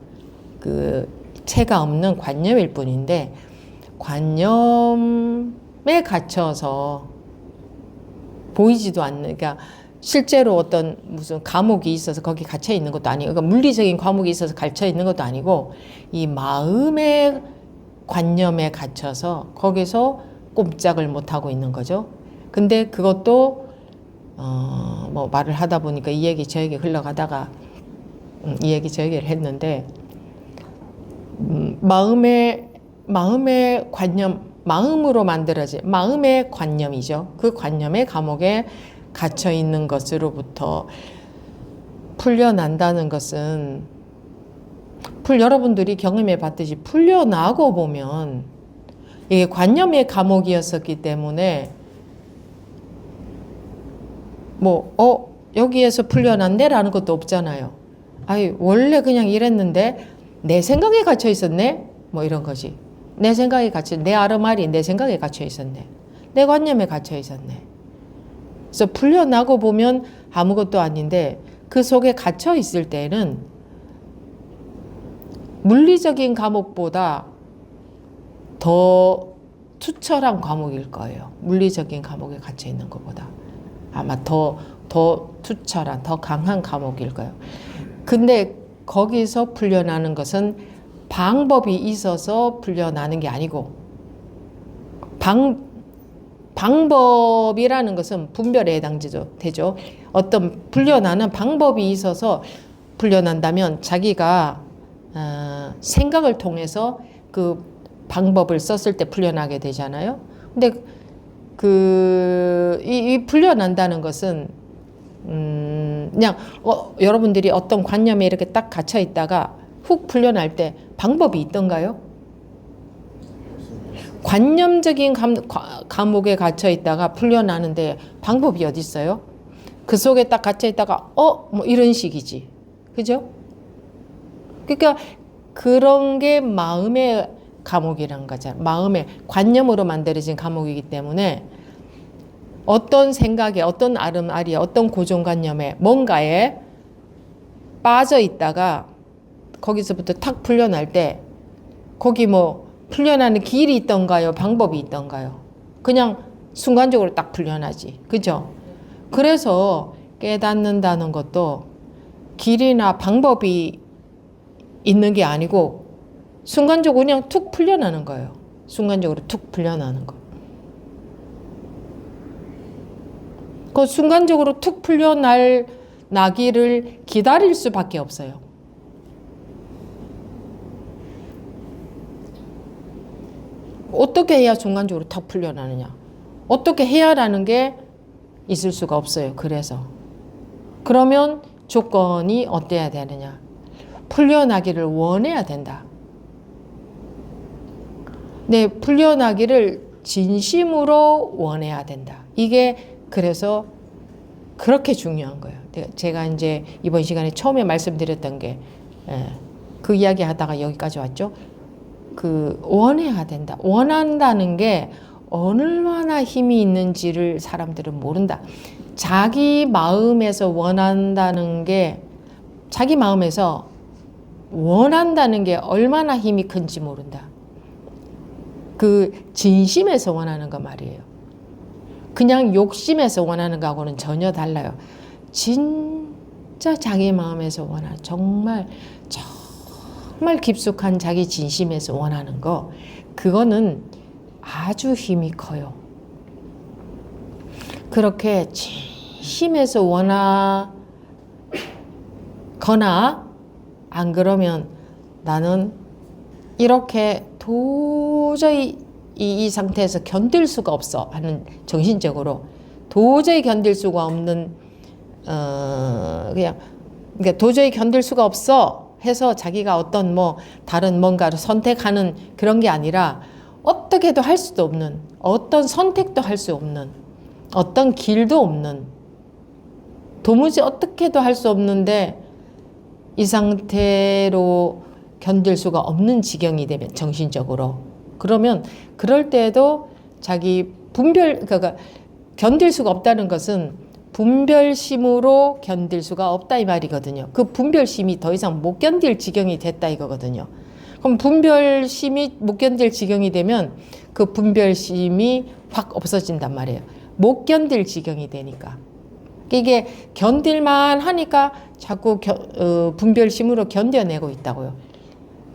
그 체가 없는 관념일 뿐인데, 관념에 갇혀서 보이지도 않는, 그러니까 실제로 어떤 무슨 감옥이 있어서 거기 갇혀 있는 것도 아니고, 그러니까 물리적인 감옥이 있어서 갇혀 있는 것도 아니고, 이 마음의 관념에 갇혀서 거기서 꼼짝을 못 하고 있는 거죠. 근데 그것도 뭐 말을 하다 보니까 이 얘기 저 얘기 흘러가다가 이 얘기 저 얘기를 했는데, 마음의 관념, 마음으로 만들어진 마음의 관념이죠. 그 관념의 감옥에 갇혀 있는 것으로부터 풀려난다는 것은, 여러분들이 경험해 봤듯이 풀려나고 보면 이게 관념의 감옥이었었기 때문에 뭐 여기에서 풀려난대 라는 것도 없잖아요. 아이 원래 그냥 이랬는데 내 생각에 갇혀 있었네, 뭐 이런 거지. 내 생각에 갇혀, 내 아르말이 내 생각에 갇혀 있었네, 내 관념에 갇혀 있었네. 그래서 풀려나고 보면 아무것도 아닌데, 그 속에 갇혀 있을 때는 물리적인 감옥보다 더 투철한 감옥일 거예요. 물리적인 감옥에 갇혀 있는 것보다 아마 더 투철한, 더 강한 감옥일 거예요. 근데 거기서 풀려나는 것은 방법이 있어서 풀려나는 게 아니고, 방법이라는 것은 분별에 해당되죠. 어떤 풀려나는 방법이 있어서 풀려난다면 자기가 생각을 통해서 그 방법을 썼을 때 풀려나게 되잖아요. 근데 이 풀려난다는 것은 그냥 여러분들이 어떤 관념에 이렇게 딱 갇혀 있다가 훅 풀려날 때 방법이 있던가요? 관념적인 감옥에 갇혀 있다가 풀려나는데 방법이 어디 있어요? 그 속에 딱 갇혀 있다가 뭐 이런 식이지. 그죠? 그러니까 그런 게 마음의 감옥이란 거잖아요. 마음의 관념으로 만들어진 감옥이기 때문에 어떤 생각에, 어떤 아름아리에, 어떤 고정관념에, 뭔가에 빠져 있다가 거기서부터 탁 풀려날 때 거기 뭐 풀려나는 길이 있던가요? 방법이 있던가요? 그냥 순간적으로 딱 풀려나지. 그죠? 그래서 깨닫는다는 것도 길이나 방법이 있는 게 아니고 순간적으로 그냥 툭 풀려나는 거예요. 순간적으로 툭 풀려나는 거. 그 순간적으로 툭 풀려나기를 기다릴 수밖에 없어요. 어떻게 해야 순간적으로 탁 풀려나느냐? 어떻게 해야라는 게 있을 수가 없어요. 그래서 그러면 조건이 어때야 되느냐? 풀려나기를 원해야 된다. 네, 풀려나기를 진심으로 원해야 된다. 이게 그래서 그렇게 중요한 거예요. 제가 이제 이번 시간에 처음에 말씀드렸던 게 그 이야기 하다가 여기까지 왔죠. 그 원해야 된다. 원한다는 게 얼마나 힘이 있는지를 사람들은 모른다. 자기 마음에서 원한다는 게 자기 마음에서 원한다는 게 얼마나 힘이 큰지 모른다. 그 진심에서 원하는 거 말이에요. 그냥 욕심에서 원하는 거하고는 전혀 달라요. 진짜 자기 마음에서 원하는 정말 깊숙한 자기 진심에서 원하는 거 그거는 아주 힘이 커요. 그렇게 진심에서 원하거나 안 그러면 나는 이렇게 도저히 이 상태에서 견딜 수가 없어 하는 정신적으로 도저히 견딜 수가 없는 그러니까 도저히 견딜 수가 없어 해서 자기가 어떤 뭐 다른 뭔가를 선택하는 그런 게 아니라 어떻게도 할 수도 없는 어떤 선택도 할 수 없는 어떤 길도 없는 도무지 어떻게도 할 수 없는데 이 상태로 견딜 수가 없는 지경이 되면 정신적으로 그러면 그럴 때에도 자기 그러니까 견딜 수가 없다는 것은 분별심으로 견딜 수가 없다 이 말이거든요. 그 분별심이 더 이상 못 견딜 지경이 됐다 이거거든요. 그럼 분별심이 못 견딜 지경이 되면 그 분별심이 확 없어진단 말이에요. 못 견딜 지경이 되니까. 이게 견딜만 하니까 자꾸 분별심으로 견뎌내고 있다고요.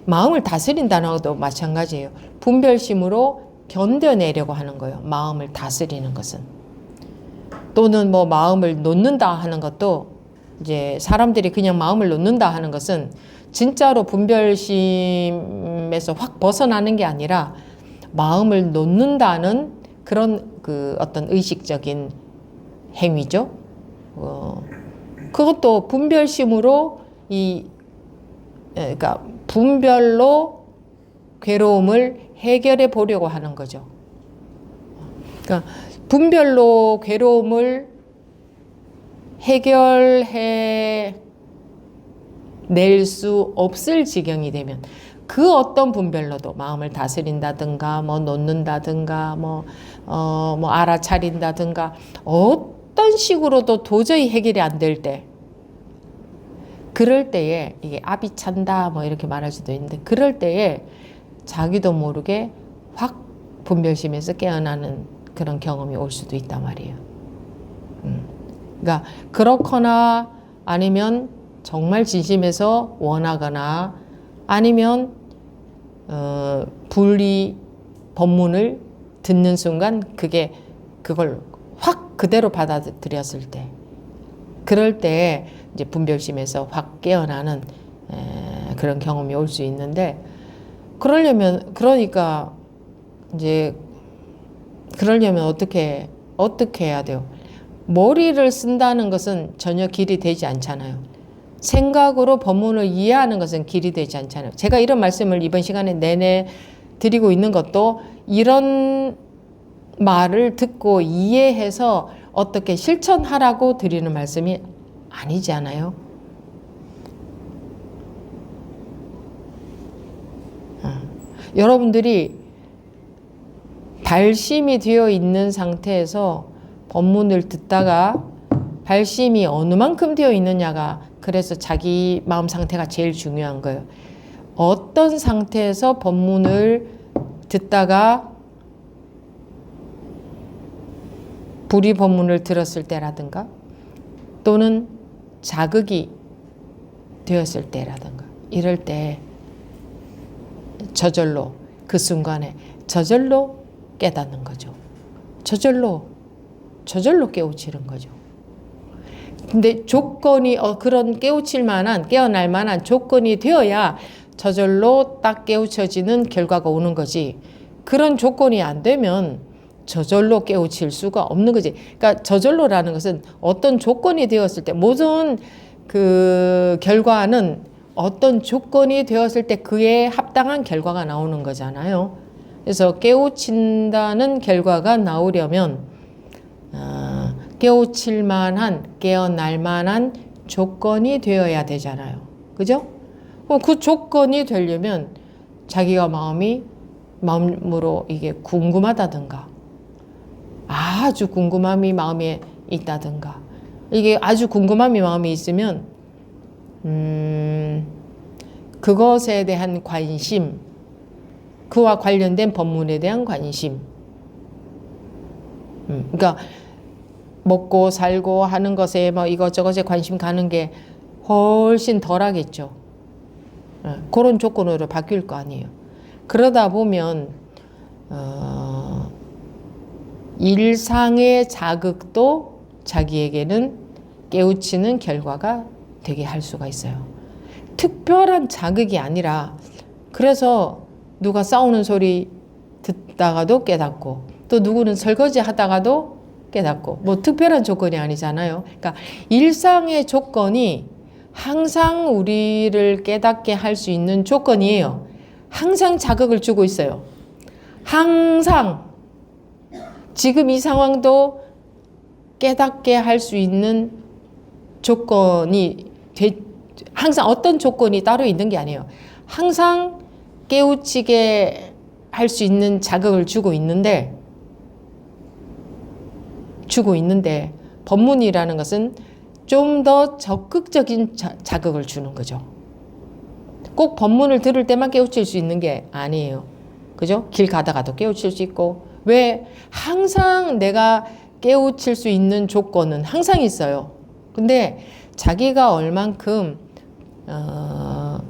마음을 다스린다는 것도 마찬가지예요. 분별심으로 견뎌내려고 하는 거예요. 마음을 다스리는 것은. 또는 뭐 마음을 놓는다 하는 것도 이제 사람들이 그냥 마음을 놓는다 하는 것은 진짜로 분별심에서 확 벗어나는 게 아니라 마음을 놓는다는 그런 그 어떤 의식적인 행위죠. 그것도 분별심으로 그러니까 분별로 괴로움을 해결해 보려고 하는 거죠. 그러니까 분별로 괴로움을 해결해 낼 수 없을 지경이 되면 그 어떤 분별로도 마음을 다스린다든가 뭐 놓는다든가 뭐 알아차린다든가 어떤 식으로도 도저히 해결이 안 될 때 그럴 때에 이게 압이 찬다 뭐 이렇게 말할 수도 있는데 그럴 때에 자기도 모르게 확 분별심에서 깨어나는 그런 경험이 올 수도 있단 말이에요. 그러니까 그렇거나 아니면 정말 진심에서 원하거나 아니면 분리 법문을 듣는 순간 그걸 확 그대로 받아들였을 때 그럴 때 이제 분별심에서 확 깨어나는 그런 경험이 올 수 있는데 그러니까 이제 그러려면 어떻게 해야 돼요? 머리를 쓴다는 것은 전혀 길이 되지 않잖아요. 생각으로 법문을 이해하는 것은 길이 되지 않잖아요. 제가 이런 말씀을 이번 시간에 내내 드리고 있는 것도 이런 말을 듣고 이해해서 어떻게 실천하라고 드리는 말씀이 아니지 않아요? 여러분들이 발심이 되어 있는 상태에서 법문을 듣다가 발심이 어느 만큼 되어 있느냐가 그래서 자기 마음 상태가 제일 중요한 거예요. 어떤 상태에서 법문을 듣다가 불의 법문을 들었을 때라든가 또는 자극이 되었을 때라든가 이럴 때 저절로 그 순간에 저절로 깨닫는 거죠. 저절로 깨우치는 거죠. 근데 조건이 그런 깨우칠 만한 깨어날 만한 조건이 되어야 저절로 딱 깨우쳐지는 결과가 오는 거지. 그런 조건이 안 되면 저절로 깨우칠 수가 없는 거지. 그러니까 저절로라는 것은 어떤 조건이 되었을 때 모든 그 결과는 어떤 조건이 되었을 때 그에 합당한 결과가 나오는 거잖아요. 그래서 깨우친다는 결과가 나오려면 깨우칠 만한 깨어날 만한 조건이 되어야 되잖아요. 그죠? 그 조건이 되려면 자기가 마음으로 이게 궁금하다든가 아주 궁금함이 마음에 있다든가 이게 아주 궁금함이 마음에 있으면 그것에 대한 관심 그와 관련된 법문에 대한 관심 그러니까 먹고 살고 하는 것에 뭐 이것저것에 관심 가는 게 훨씬 덜 하겠죠. 그런 조건으로 바뀔 거 아니에요. 그러다 보면 일상의 자극도 자기에게는 깨우치는 결과가 되게 할 수가 있어요. 특별한 자극이 아니라 그래서 누가 싸우는 소리 듣다가도 깨닫고 또 누구는 설거지 하다가도 깨닫고 뭐 특별한 조건이 아니잖아요. 그러니까 일상의 조건이 항상 우리를 깨닫게 할 수 있는 조건이에요. 항상 자극을 주고 있어요. 항상 지금 이 상황도 깨닫게 할 수 있는 조건이 항상 어떤 조건이 따로 있는 게 아니에요. 항상 깨우치게 할 수 있는 자극을 주고 있는데 법문이라는 것은 좀 더 적극적인 자극을 주는 거죠. 꼭 법문을 들을 때만 깨우칠 수 있는 게 아니에요. 그죠? 길 가다가도 깨우칠 수 있고 왜 항상 내가 깨우칠 수 있는 조건은 항상 있어요. 근데 자기가 얼만큼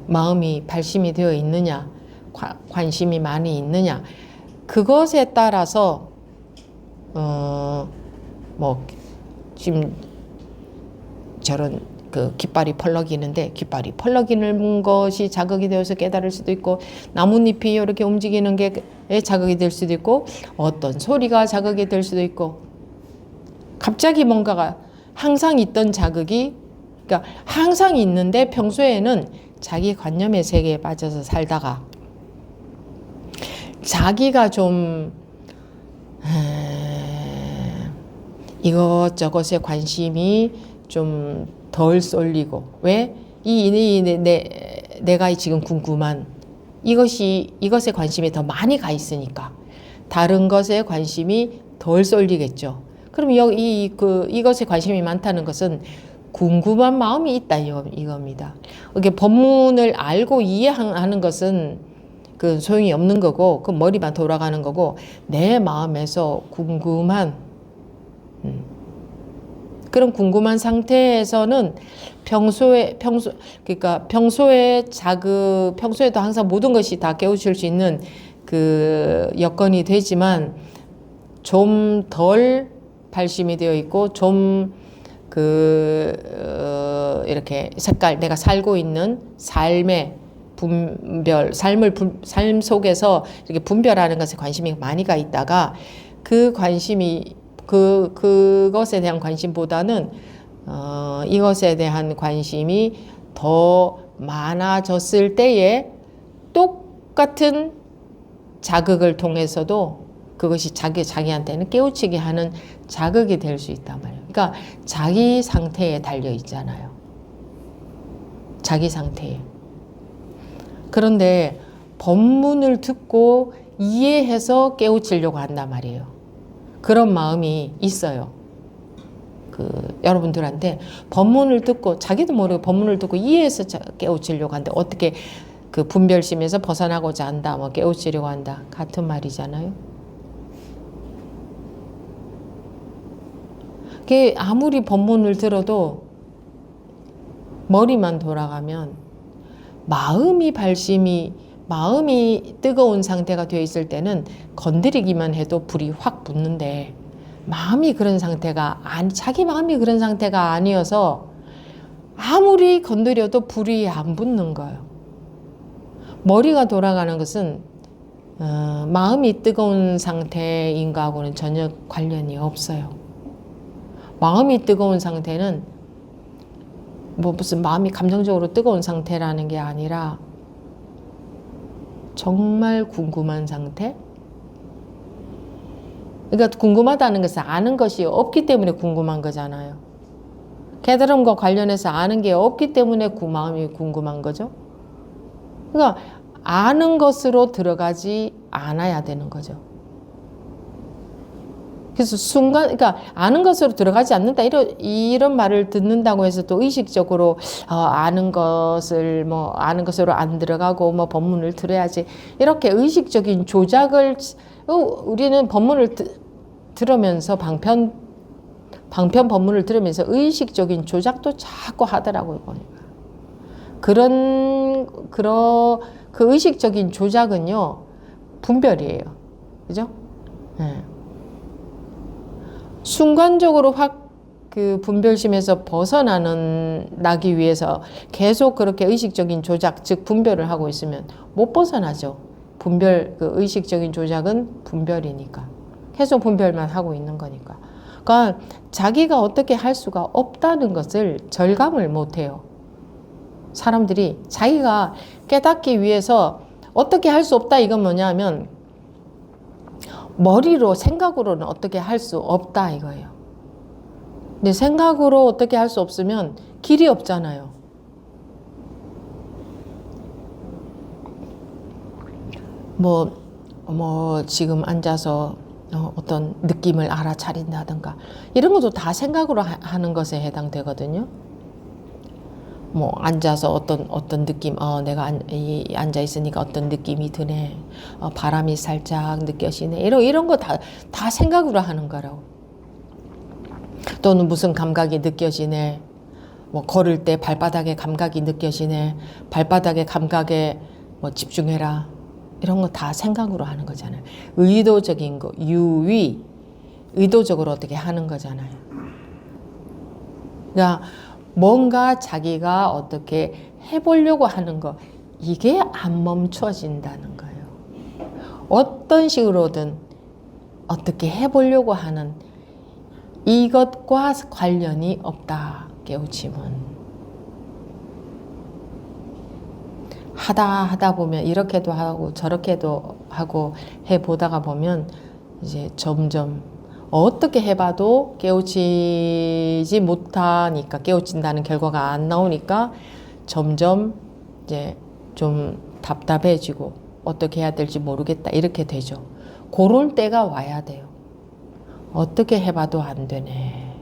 마음이 발심이 되어 있느냐 관심이 많이 있느냐 그것에 따라서 뭐 지금 저런 그 깃발이 펄럭이는데 깃발이 펄럭이는 것이 자극이 되어서 깨달을 수도 있고 나뭇잎이 이렇게 움직이는 게 자극이 될 수도 있고 어떤 소리가 자극이 될 수도 있고 갑자기 뭔가가 항상 있던 자극이 그러니까 항상 있는데 평소에는 자기 관념의 세계에 빠져서 살다가 자기가 좀 이것저것에 관심이 좀 덜 쏠리고 왜? 내가 지금 궁금한 이것에 관심이 더 많이 가 있으니까 다른 것에 관심이 덜 쏠리겠죠. 그럼 이것에 관심이 많다는 것은 궁금한 마음이 있다 이겁니다. 이게 법문을 알고 이해하는 것은 그 소용이 없는 거고 그 머리만 돌아가는 거고 내 마음에서 궁금한 그런 궁금한 상태에서는 그러니까 평소에도 항상 모든 것이 다 깨우칠 수 있는 그 여건이 되지만 좀 덜 발심이 되어 있고 좀 이렇게 내가 살고 있는 삶의 삶 속에서 이렇게 분별하는 것에 관심이 많이 가 있다가 그 관심이 그것에 대한 관심보다는 이것에 대한 관심이 더 많아졌을 때에 똑같은 자극을 통해서도 그것이 자기한테는 깨우치게 하는 자극이 될 수 있단 말이에요. 그러니까 자기 상태에 달려 있잖아요. 자기 상태에. 그런데 법문을 듣고 이해해서 깨우치려고 한단 말이에요. 그런 마음이 있어요. 여러분들한테 법문을 듣고 자기도 모르게 법문을 듣고 이해해서 깨우치려고 한다. 어떻게 그 분별심에서 벗어나고자 한다. 뭐 깨우치려고 한다. 같은 말이잖아요. 그게 아무리 법문을 들어도 머리만 돌아가면 마음이 뜨거운 상태가 되어 있을 때는 건드리기만 해도 불이 확 붙는데 마음이 그런 상태가 자기 마음이 그런 상태가 아니어서 아무리 건드려도 불이 안 붙는 거예요. 머리가 돌아가는 것은 마음이 뜨거운 상태인 거하고는 전혀 관련이 없어요. 마음이 뜨거운 상태는 뭐 무슨 마음이 감정적으로 뜨거운 상태라는 게 아니라 정말 궁금한 상태? 그러니까 궁금하다는 것은 아는 것이 없기 때문에 궁금한 거잖아요. 깨달음과 관련해서 아는 게 없기 때문에 마음이 궁금한 거죠. 그러니까 아는 것으로 들어가지 않아야 되는 거죠. 그래서 그러니까 아는 것으로 들어가지 않는다 이런 말을 듣는다고 해서 또 의식적으로 아는 것으로 안 들어가고 뭐 법문을 들어야지 이렇게 의식적인 조작을 우리는 법문을 들으면서 방편 법문을 들으면서 의식적인 조작도 자꾸 하더라고요. 보니까 그 의식적인 조작은요 분별이에요. 그죠? 네. 순간적으로 확 그 분별심에서 나기 위해서 계속 그렇게 의식적인 조작, 즉 분별을 하고 있으면 못 벗어나죠. 그 의식적인 조작은 분별이니까. 계속 분별만 하고 있는 거니까. 그러니까 자기가 어떻게 할 수가 없다는 것을 절감을 못 해요. 사람들이 자기가 깨닫기 위해서 어떻게 할 수 없다 이건 뭐냐면 머리로 생각으로는 어떻게 할 수 없다 이거예요. 근데 생각으로 어떻게 할 수 없으면 길이 없잖아요. 지금 앉아서 어떤 느낌을 알아차린다든가 이런 것도 다 생각으로 하는 것에 해당되거든요. 앉아서 어떤 느낌, 내가 앉아 있으니까 어떤 느낌이 드네. 바람이 살짝 느껴지네. 이런 거 다 생각으로 하는 거라고. 또는 무슨 감각이 느껴지네. 걸을 때 발바닥의 감각이 느껴지네. 발바닥의 감각에 집중해라. 이런 거 다 생각으로 하는 거잖아요. 의도적인 거, 의도적으로 어떻게 하는 거잖아요. 그러니까 뭔가 자기가 어떻게 해보려고 하는 거 이게 안 멈춰진다는 거예요. 어떤 식으로든 어떻게 해보려고 하는 이것과 관련이 없다. 깨우침은 하다 보면 이렇게도 하고 저렇게도 하고 해보다가 보면 이제 점점 어떻게 해봐도 깨우치지 못하니까 깨우친다는 결과가 안 나오니까 점점 이제 좀 답답해지고 어떻게 해야 될지 모르겠다 이렇게 되죠. 그럴 때가 와야 돼요. 어떻게 해봐도 안 되네.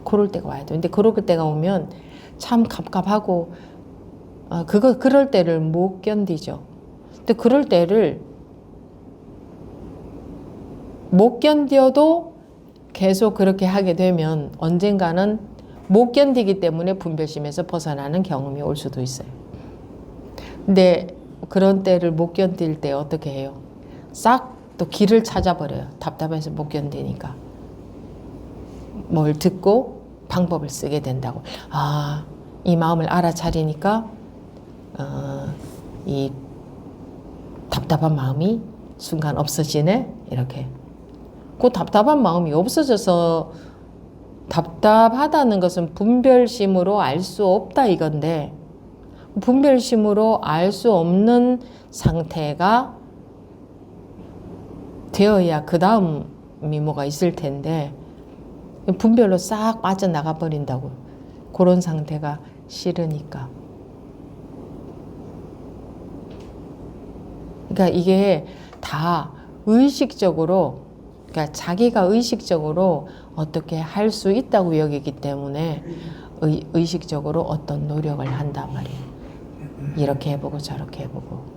그럴 때가 와야 돼요. 근데 그럴 때가 오면 참 갑갑하고 그럴 때를 못 견디죠. 근데 그럴 때를 못 견뎌도 계속 그렇게 하게 되면 언젠가는 못 견디기 때문에 분별심에서 벗어나는 경험이 올 수도 있어요. 근데 그런 때를 못 견딜 때 어떻게 해요? 싹 또 길을 찾아버려요. 답답해서 못 견디니까. 뭘 듣고 방법을 쓰게 된다고. 이 마음을 알아차리니까 이 답답한 마음이 순간 없어지네. 이렇게. 그 답답한 마음이 없어져서 답답하다는 것은 분별심으로 알 수 없다 이건데 분별심으로 알 수 없는 상태가 되어야 그 다음 미모가 있을 텐데 분별로 싹 빠져나가 버린다고. 그런 상태가 싫으니까. 그러니까 이게 다 의식적으로, 그러니까 자기가 의식적으로 어떻게 할 수 있다고 여기기 때문에 의식적으로 어떤 노력을 한단 말이에요. 이렇게 해보고 저렇게 해보고.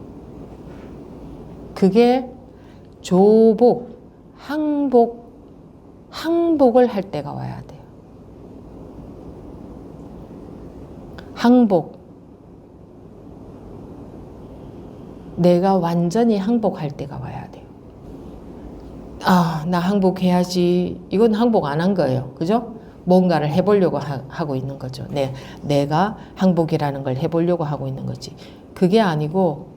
그게 조복, 항복을 할 때가 와야 돼요. 항복. 내가 완전히 항복할 때가 와야 돼요. 아, 나 항복해야지. 이건 항복 안 한 거예요. 그죠? 뭔가를 해보려고 하고 있는 거죠. 내가 항복이라는 걸 해보려고 하고 있는 거지. 그게 아니고,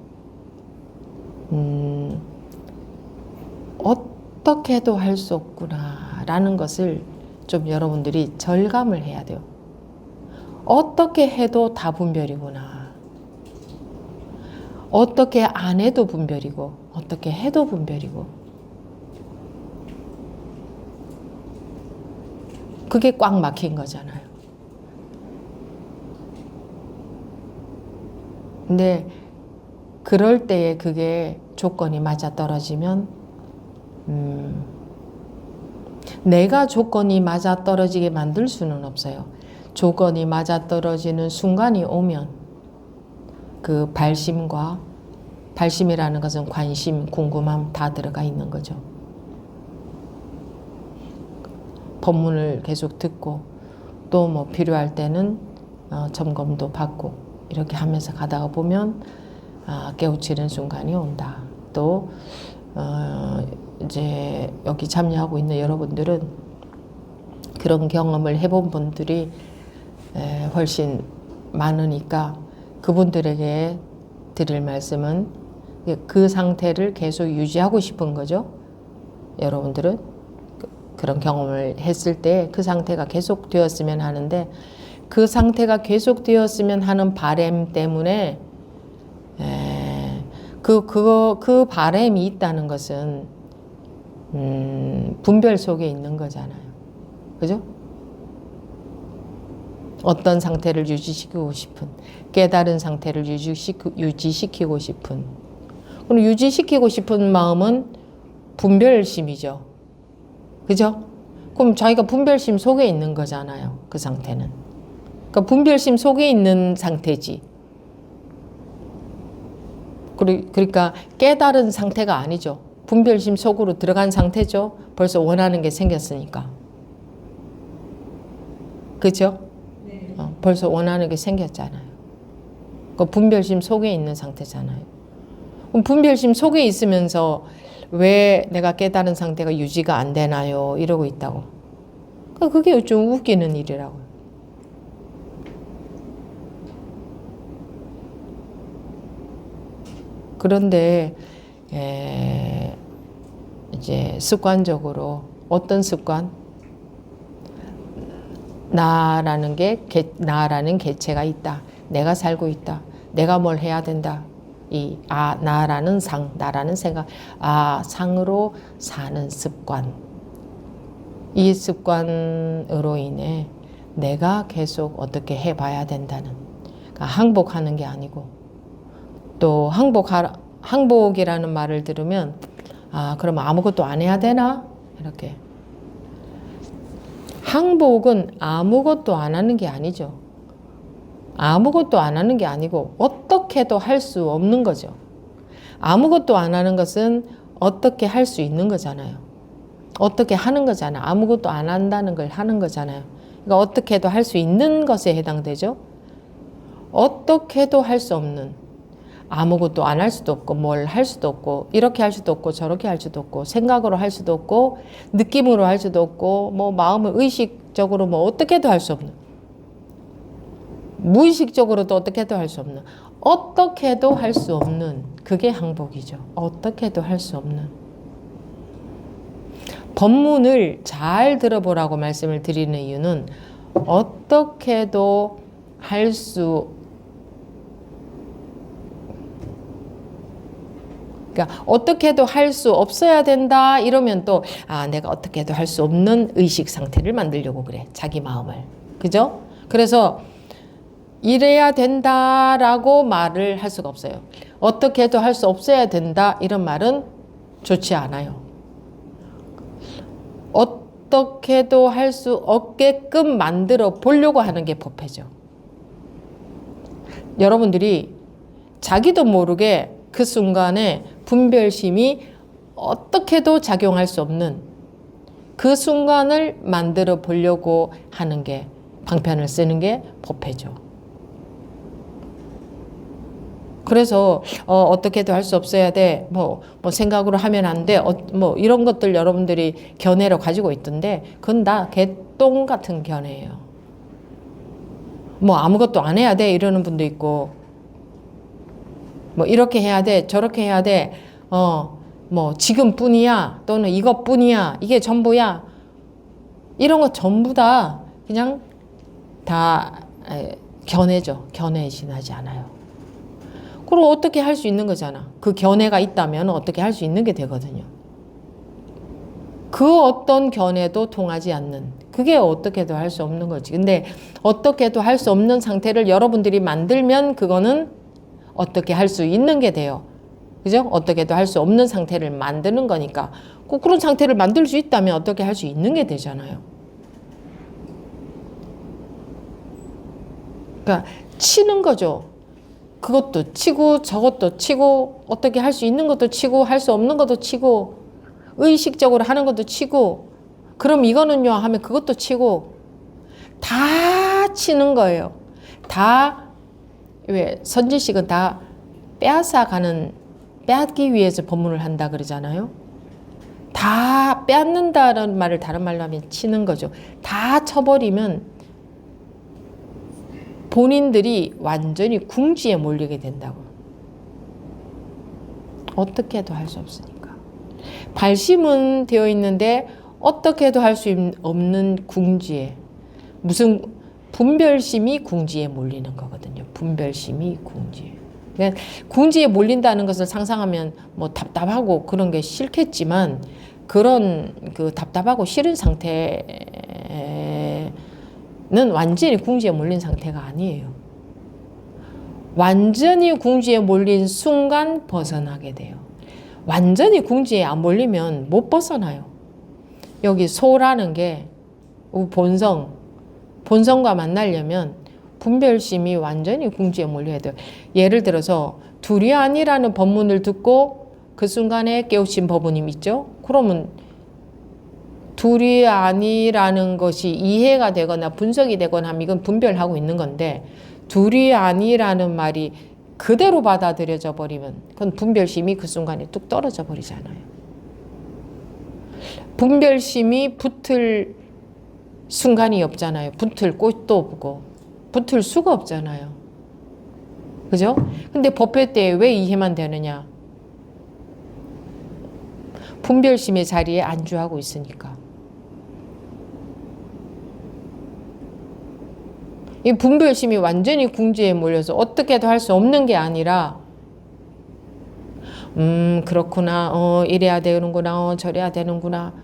어떻게 해도 할 수 없구나 라는 것을 좀 여러분들이 절감을 해야 돼요. 어떻게 해도 다 분별이구나. 어떻게 안 해도 분별이고 어떻게 해도 분별이고. 그게 꽉 막힌 거잖아요. 근데 그럴 때에 그게 조건이 맞아떨어지면 내가 조건이 맞아떨어지게 만들 수는 없어요. 조건이 맞아떨어지는 순간이 오면 그 발심이라는 것은 관심, 궁금함 다 들어가 있는 거죠. 법문을 계속 듣고 또 뭐 필요할 때는 점검도 받고 이렇게 하면서 가다가 보면 깨우치는 순간이 온다. 또 이제 여기 참여하고 있는 여러분들은 그런 경험을 해본 분들이 훨씬 많으니까 그분들에게 드릴 말씀은 그 상태를 계속 유지하고 싶은 거죠. 여러분들은 그런 경험을 했을 때 그 상태가 계속 되었으면 하는데, 그 상태가 계속 되었으면 하는 바람 때문에 그 바람이 있다는 것은 분별 속에 있는 거잖아요. 그죠? 어떤 상태를 유지시키고 싶은, 깨달은 상태를 유지시키고 싶은, 그럼 유지시키고 싶은 마음은 분별심이죠. 그죠? 그럼 자기가 분별심 속에 있는 거잖아요. 그 상태는. 그러니까 분별심 속에 있는 상태지. 그러니까 깨달은 상태가 아니죠. 분별심 속으로 들어간 상태죠. 벌써 원하는 게 생겼으니까. 그죠? 네. 벌써 원하는 게 생겼잖아요. 그 분별심 속에 있는 상태잖아요. 그럼 분별심 속에 있으면서 왜 내가 깨달은 상태가 유지가 안 되나요? 이러고 있다고. 그게 좀 웃기는 일이라고요. 그런데 이제 습관적으로 어떤 습관? 나라는 개체가 있다. 내가 살고 있다. 내가 뭘 해야 된다. 나라는 나라는 생각, 상으로 사는 습관. 이 습관으로 인해 내가 계속 어떻게 해봐야 된다는, 그러니까 항복하는 게 아니고, 또 항복이라는 말을 들으면 그럼 아무것도 안 해야 되나? 이렇게. 항복은 아무것도 안 하는 게 아니죠. 아무것도 안 하는 게 아니고 어떻게도 할 수 없는 거죠. 아무것도 안 하는 것은 어떻게 할 수 있는 거잖아요. 어떻게 하는 거잖아요. 아무것도 안 한다는 걸 하는 거잖아요. 그러니까 어떻게도 할 수 있는 것에 해당되죠. 어떻게도 할 수 없는, 아무것도 안 할 수도 없고 뭘 할 수도 없고 이렇게 할 수도 없고 저렇게 할 수도 없고 생각으로 할 수도 없고 느낌으로 할 수도 없고 뭐 마음을 의식적으로 뭐 어떻게도 할 수 없는, 무의식적으로도 어떻게도 할 수 없는, 어떻게도 할 수 없는, 그게 항복이죠. 어떻게도 할 수 없는. 법문을 잘 들어보라고 말씀을 드리는 이유는 어떻게도 그러니까 어떻게도 할 수 없어야 된다 이러면 또 내가 어떻게도 할 수 없는 의식 상태를 만들려고 그래. 자기 마음을. 그죠? 그래서 이래야 된다라고 말을 할 수가 없어요. 어떻게도 할 수 없어야 된다 이런 말은 좋지 않아요. 어떻게도 할 수 없게끔 만들어 보려고 하는 게 법회죠. 여러분들이 자기도 모르게 그 순간에 분별심이 어떻게도 작용할 수 없는 그 순간을 만들어 보려고 하는 게 방편을 쓰는 게 법회죠. 그래서 어떻게도 할 수 없어야 돼. 뭐 생각으로 하면 안 돼. 뭐 이런 것들 여러분들이 견해로 가지고 있던데 그건 다 개똥 같은 견해예요. 뭐 아무것도 안 해야 돼 이러는 분도 있고 뭐 이렇게 해야 돼 저렇게 해야 돼 뭐 지금뿐이야 또는 이것뿐이야 이게 전부야 이런 거 전부 다 그냥 다 견해죠. 견해에 지나지 않아요. 그럼 어떻게 할 수 있는 거잖아. 그 견해가 있다면 어떻게 할 수 있는 게 되거든요. 그 어떤 견해도 통하지 않는 그게 어떻게도 할 수 없는 거지. 근데 어떻게도 할 수 없는 상태를 여러분들이 만들면 그거는 어떻게 할 수 있는 게 돼요. 그죠? 어떻게도 할 수 없는 상태를 만드는 거니까 꼭 그런 상태를 만들 수 있다면 어떻게 할 수 있는 게 되잖아요. 그러니까 치는 거죠. 그것도 치고 저것도 치고 어떻게 할 수 있는 것도 치고 할 수 없는 것도 치고 의식적으로 하는 것도 치고 그럼 이거는요 하면 그것도 치고 다 치는 거예요. 다 왜 선지식은 다 빼앗기 위해서 법문을 한다 그러잖아요. 다 빼앗는다는 말을 다른 말로 하면 치는 거죠. 다 쳐버리면 본인들이 완전히 궁지에 몰리게 된다고. 어떻게 해도 할 수 없으니까. 발심은 되어 있는데 어떻게 해도 할 수 없는 궁지에 무슨 분별심이 궁지에 몰리는 거거든요. 분별심이 궁지에. 그러니까 궁지에 몰린다는 것을 상상하면 뭐 답답하고 그런 게 싫겠지만 그런 그 답답하고 싫은 상태는 완전히 궁지에 몰린 상태가 아니에요. 완전히 궁지에 몰린 순간 벗어나게 돼요. 완전히 궁지에 안 몰리면 못 벗어나요. 여기 소라는 게 본성과 만나려면 분별심이 완전히 궁지에 몰려야 돼요. 예를 들어서 둘이 아니라는 법문을 듣고 그 순간에 깨우친 법문이 있죠. 그러면 둘이 아니라는 것이 이해가 되거나 분석이 되거나 하면 이건 분별하고 있는 건데 둘이 아니라는 말이 그대로 받아들여져 버리면 그건 분별심이 그 순간에 뚝 떨어져 버리잖아요. 분별심이 붙을 순간이 없잖아요. 붙을 꽃도 없고 붙을 수가 없잖아요. 그죠? 근데 법회 때 왜 이해만 되느냐? 분별심의 자리에 안주하고 있으니까. 이 분별심이 완전히 궁지에 몰려서 어떻게도 할 수 없는 게 아니라 그렇구나. 이래야 되는구나. 저래야 되는구나.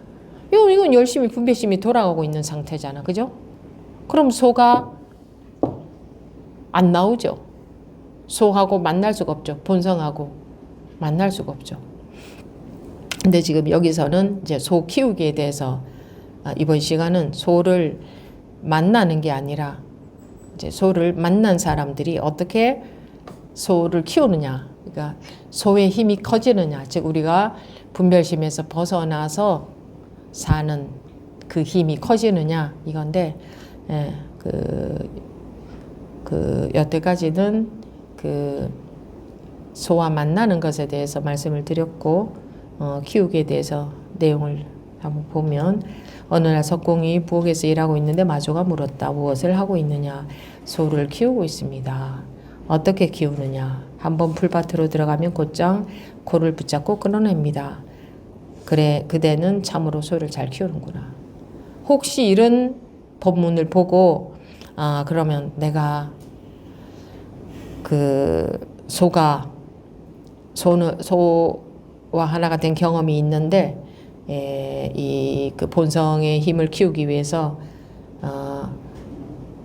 이건 열심히 분별심이 돌아가고 있는 상태잖아. 그죠? 그럼 소가 안 나오죠. 소하고 만날 수가 없죠. 본성하고 만날 수가 없죠. 근데 지금 여기서는 이제 소 키우기에 대해서 이번 시간은 소를 만나는 게 아니라 이제 소를 만난 사람들이 어떻게 소를 키우느냐. 그러니까 소의 힘이 커지느냐. 즉 우리가 분별심에서 벗어나서 사는 그 힘이 커지느냐 이건데 여태까지는 그 소와 만나는 것에 대해서 말씀을 드렸고 키우기에 대해서 내용을 한번 보면 어느 날 석공이 부엌에서 일하고 있는데 마조가 물었다. 무엇을 하고 있느냐? 소를 키우고 있습니다. 어떻게 키우느냐? 한번 풀밭으로 들어가면 곧장 코를 붙잡고 끊어냅니다. 그래, 그대는 참으로 소를 잘 키우는구나. 혹시 이런 법문을 보고 그러면 내가 그 소는 하나가 된 경험이 있는데 이 그 본성의 힘을 키우기 위해서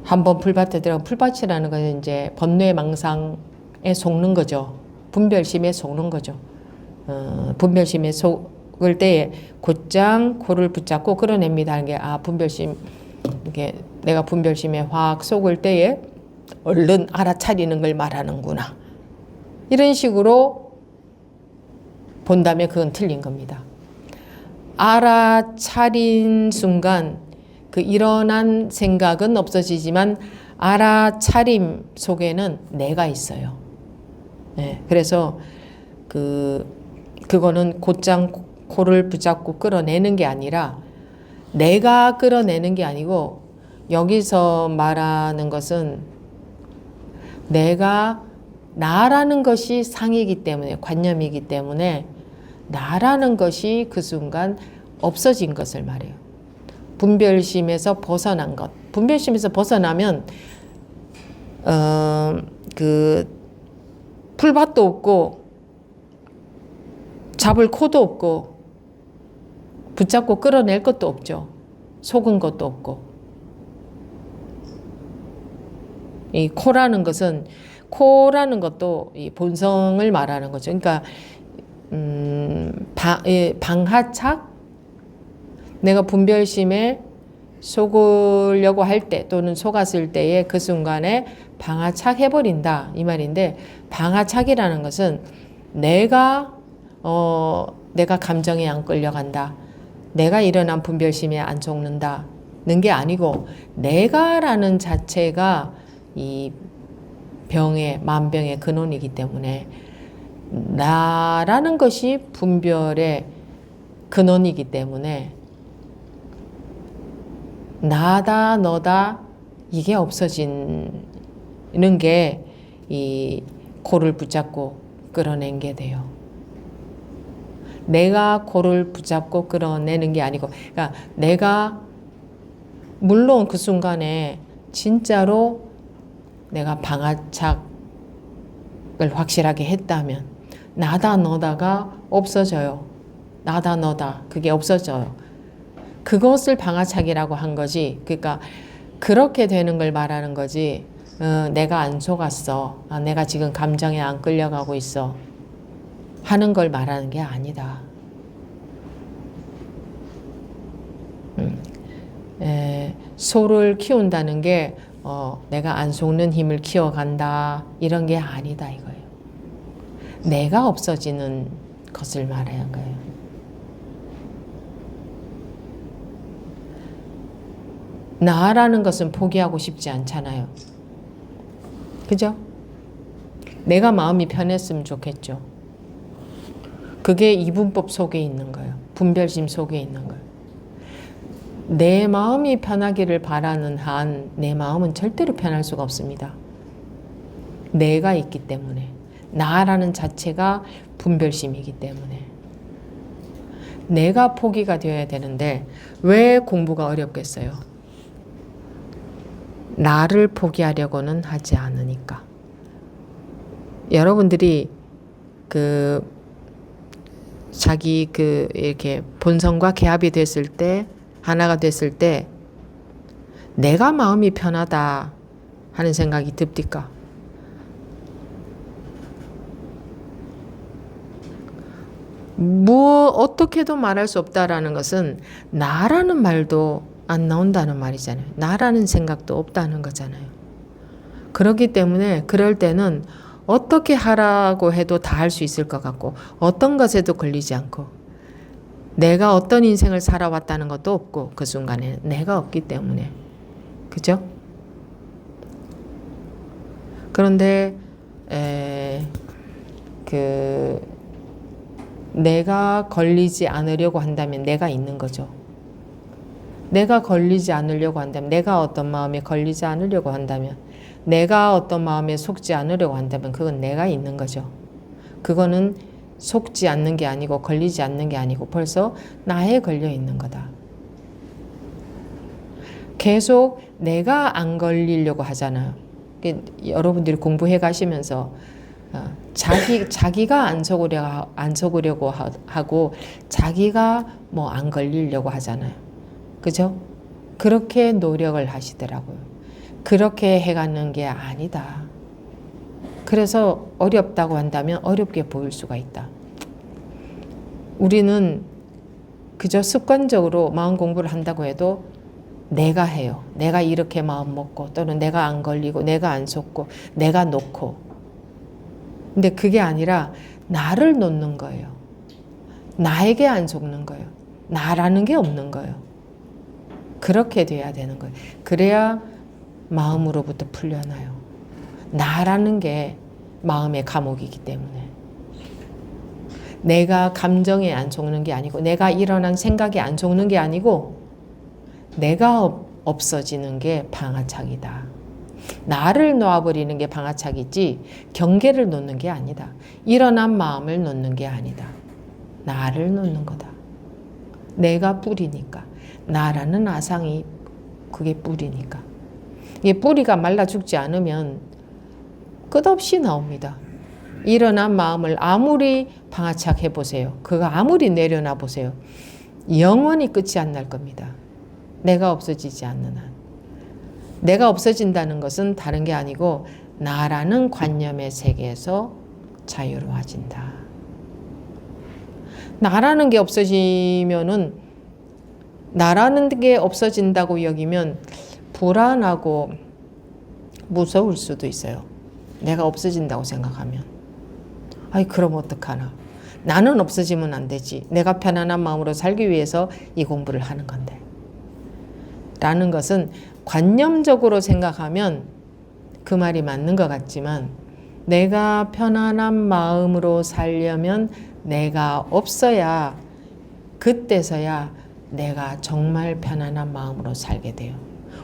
한번 풀밭에 들어가 풀밭이라는 것은 이제 번뇌 망상에 속는 거죠. 분별심에 속는 거죠. 분별심에 속을 때에 곧장 코를 붙잡고 끌어냅니다 하는 게 분별심 이게 내가 분별심에 확 속을 때에 얼른 알아차리는 걸 말하는구나. 이런 식으로 본다면 그건 틀린 겁니다. 알아차린 순간 그 일어난 생각은 없어지지만 알아차림 속에는 내가 있어요. 네, 그래서 그거는 곧장 코를 붙잡고 끌어내는 게 아니라 내가 끌어내는 게 아니고 여기서 말하는 것은 내가 나라는 것이 상이기 때문에 관념이기 때문에 나라는 것이 그 순간 없어진 것을 말해요. 분별심에서 벗어난 것. 분별심에서 벗어나면 그 풀밭도 없고 잡을 코도 없고 붙잡고 끌어낼 것도 없죠. 속은 것도 없고. 이 코라는 것도 이 본성을 말하는 거죠. 그러니까 방하착? 내가 분별심에 속으려고 할 때 또는 속았을 때에 그 순간에 방하착 해버린다 이 말인데, 방하착이라는 것은 내가 감정에 안 끌려간다, 내가 일어난 분별심에 안 속는다는 게 아니고 내가라는 자체가 이 만병의 근원이기 때문에 나라는 것이 분별의 근원이기 때문에 나다 너다 이게 없어지는 게 이 코를 붙잡고 끌어낸 게 돼요. 내가 코를 붙잡고 끌어내는 게 아니고, 그러니까 내가 물론 그 순간에 진짜로 내가 방아착을 확실하게 했다면 나다 너다가 없어져요. 나다 너다 그게 없어져요. 그것을 방아착이라고 한 거지. 그러니까 그렇게 되는 걸 말하는 거지. 내가 안 속았어. 내가 지금 감정에 안 끌려가고 있어. 하는 걸 말하는 게 아니다. 소를 키운다는 게 내가 안 속는 힘을 키워간다 이런 게 아니다 이거예요. 내가 없어지는 것을 말하는 거예요. 나라는 것은 포기하고 싶지 않잖아요. 그죠? 내가 마음이 편했으면 좋겠죠. 그게 이분법 속에 있는 거예요. 분별심 속에 있는 거예요. 내 마음이 편하기를 바라는 한 내 마음은 절대로 편할 수가 없습니다. 내가 있기 때문에, 나라는 자체가 분별심이기 때문에 내가 포기가 되어야 되는데 왜 공부가 어렵겠어요? 나를 포기하려고는 하지 않으니까. 여러분들이 자기 이렇게 본성과 개합이 됐을 때, 하나가 됐을 때 내가 마음이 편하다 하는 생각이 듭니까? 어떻게도 말할 수 없다라는 것은 나라는 말도 안 나온다는 말이잖아요. 나라는 생각도 없다는 거잖아요. 그렇기 때문에 그럴 때는 어떻게 하라고 해도 다 할 수 있을 것 같고 어떤 것에도 걸리지 않고 내가 어떤 인생을 살아왔다는 것도 없고 그 순간에 내가 없기 때문에. 그죠? 그런데 내가 걸리지 않으려고 한다면 내가 있는 거죠. 내가 걸리지 않으려고 한다면, 내가 어떤 마음에 걸리지 않으려고 한다면, 내가 어떤 마음에 속지 않으려고 한다면 그건 내가 있는 거죠. 그거는 속지 않는 게 아니고 걸리지 않는 게 아니고 벌써 나에 걸려 있는 거다. 계속 내가 안 걸리려고 하잖아요. 여러분들이 공부해 가시면서 자기가 안 속으려고 하고 자기가 뭐 안 걸리려고 하잖아요. 그죠? 그렇게 노력을 하시더라고요. 그렇게 해가는 게 아니다. 그래서 어렵다고 한다면 어렵게 보일 수가 있다. 우리는 그저 습관적으로 마음 공부를 한다고 해도 내가 해요. 내가 이렇게 마음 먹고 또는 내가 안 걸리고 내가 안 속고 내가 놓고. 근데 그게 아니라 나를 놓는 거예요. 나에게 안 속는 거예요. 나라는 게 없는 거예요. 그렇게 돼야 되는 거예요. 그래야 마음으로부터 풀려나요. 나라는 게 마음의 감옥이기 때문에. 내가 감정에 안 속는 게 아니고 내가 일어난 생각에 안 속는 게 아니고 내가 없어지는 게 방아착이다. 나를 놓아버리는 게 방아착이지 경계를 놓는 게 아니다. 일어난 마음을 놓는 게 아니다. 나를 놓는 거다. 내가 뿌리니까. 나라는 아상이 그게 뿌리니까. 이게 뿌리가 말라 죽지 않으면 끝없이 나옵니다. 일어난 마음을 아무리 방아착 해보세요. 그거 아무리 내려놔 보세요. 영원히 끝이 안 날 겁니다. 내가 없어지지 않는 한. 내가 없어진다는 것은 다른 게 아니고 나라는 관념의 세계에서 자유로워진다. 나라는 게 없어지면은 나라는 게 없어진다고 여기면 불안하고 무서울 수도 있어요. 내가 없어진다고 생각하면. 아이 그럼 어떡하나. 나는 없어지면 안 되지. 내가 편안한 마음으로 살기 위해서 이 공부를 하는 건데. 라는 것은 관념적으로 생각하면 그 말이 맞는 것 같지만 내가 편안한 마음으로 살려면 내가 없어야 그때서야 내가 정말 편안한 마음으로 살게 돼요.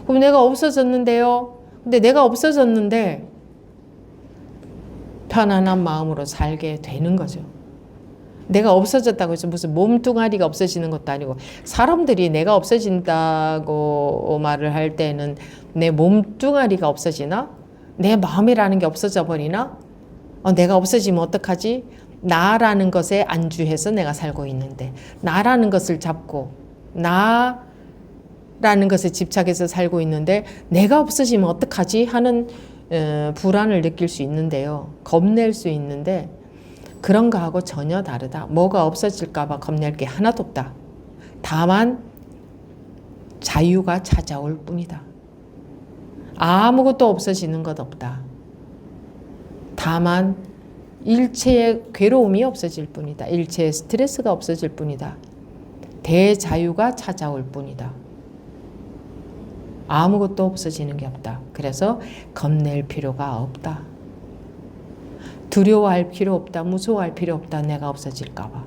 그럼 내가 없어졌는데요. 근데 내가 없어졌는데 편안한 마음으로 살게 되는 거죠. 내가 없어졌다고 해서 무슨 몸뚱아리가 없어지는 것도 아니고 사람들이 내가 없어진다고 말을 할 때는 내 몸뚱아리가 없어지나? 내 마음이라는 게 없어져 버리나? 내가 없어지면 어떡하지? 나라는 것에 안주해서 내가 살고 있는데 나라는 것을 잡고 나라는 것에 집착해서 살고 있는데 내가 없어지면 어떡하지? 하는 불안을 느낄 수 있는데요. 겁낼 수 있는데 그런 거하고 전혀 다르다. 뭐가 없어질까 봐 겁낼 게 하나도 없다. 다만 자유가 찾아올 뿐이다. 아무것도 없어지는 것 없다. 다만 일체의 괴로움이 없어질 뿐이다. 일체의 스트레스가 없어질 뿐이다. 대자유가 찾아올 뿐이다. 아무것도 없어지는 게 없다. 그래서 겁낼 필요가 없다. 두려워할 필요 없다. 무서워할 필요 없다. 내가 없어질까 봐.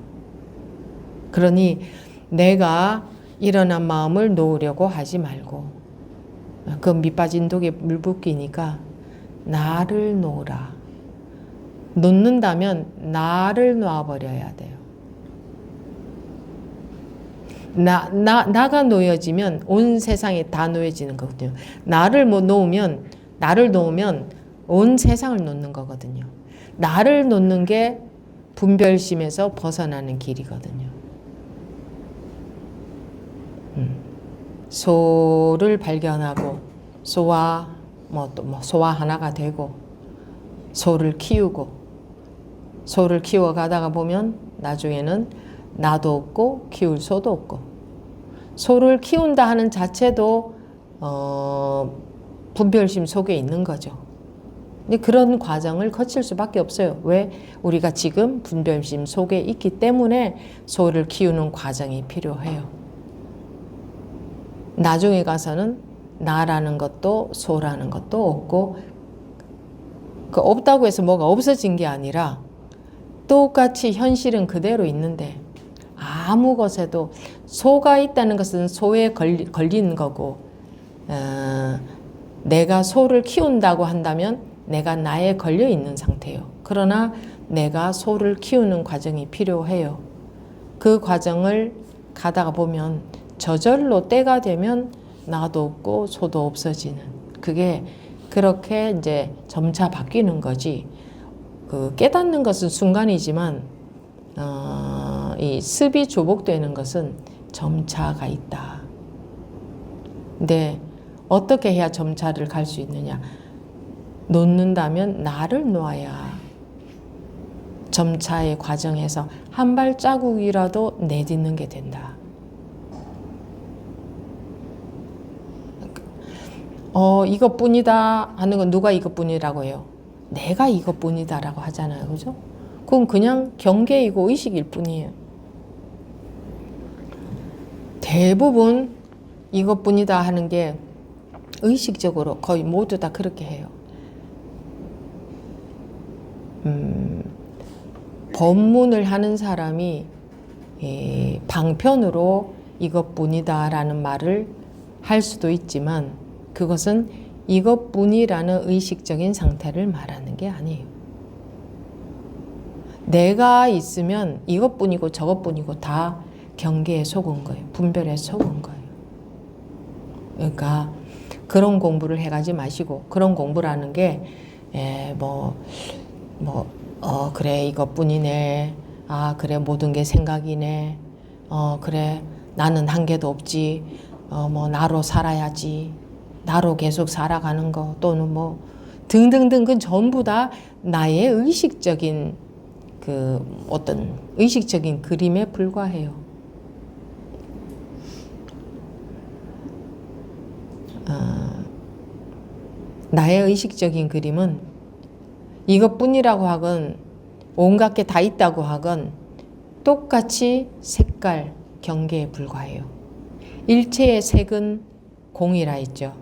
그러니 내가 일어난 마음을 놓으려고 하지 말고 그 밑빠진 독에 물 붓기니까 나를 놓으라. 놓는다면 나를 놔버려야 돼요. 나가 놓여지면 온 세상이 다 놓여지는 거거든요. 나를 놓으면 온 세상을 놓는 거거든요. 나를 놓는 게 분별심에서 벗어나는 길이거든요. 소를 발견하고 소와 소와 하나가 되고 소를 키워가다가 보면 나중에는 나도 없고 키울 소도 없고 소를 키운다 하는 자체도 분별심 속에 있는 거죠. 그런 과정을 거칠 수밖에 없어요. 왜? 우리가 지금 분별심 속에 있기 때문에 소를 키우는 과정이 필요해요. 나중에 가서는 나라는 것도 소라는 것도 없고 없다고 해서 뭐가 없어진 게 아니라 똑같이 현실은 그대로 있는데 아무 것에도 소가 있다는 것은 소에 걸리는 거고 내가 소를 키운다고 한다면 내가 나에 걸려 있는 상태예요. 그러나 내가 소를 키우는 과정이 필요해요. 그 과정을 가다가 보면 저절로 때가 되면 나도 없고 소도 없어지는 그게 그렇게 이제 점차 바뀌는 거지. 그 깨닫는 것은 순간이지만 이 습이 조복되는 것은 점차가 있다. 근데 어떻게 해야 점차를 갈 수 있느냐? 놓는다면 나를 놓아야 점차의 과정에서 한 발자국이라도 내딛는 게 된다. 이것뿐이다 하는 건 누가 이것뿐이라고 해요? 내가 이것뿐이다라고 하잖아요. 그죠? 그건 그냥 경계이고 의식일 뿐이에요. 대부분 이것뿐이다 하는 게 의식적으로 거의 모두 다 그렇게 해요. 법문을 하는 사람이 방편으로 이것뿐이다 라는 말을 할 수도 있지만 그것은 이것뿐이라는 의식적인 상태를 말하는 게 아니에요. 내가 있으면 이것뿐이고 저것뿐이고 다 경계에 속은 거예요. 분별에 속은 거예요. 그러니까 그런 공부를 해가지 마시고, 그런 공부라는 게 그래 이것뿐이네. 아 그래 모든 게 생각이네. 그래 나는 한계도 없지. 나로 살아야지. 나로 계속 살아가는 거 또는 뭐 등등등 그 전부 다 나의 의식적인 그 어떤 의식적인 그림에 불과해요. 나의 의식적인 그림은 이것뿐이라고 하건 온갖 게 다 있다고 하건 똑같이 색깔, 경계에 불과해요. 일체의 색은 공이라 했죠.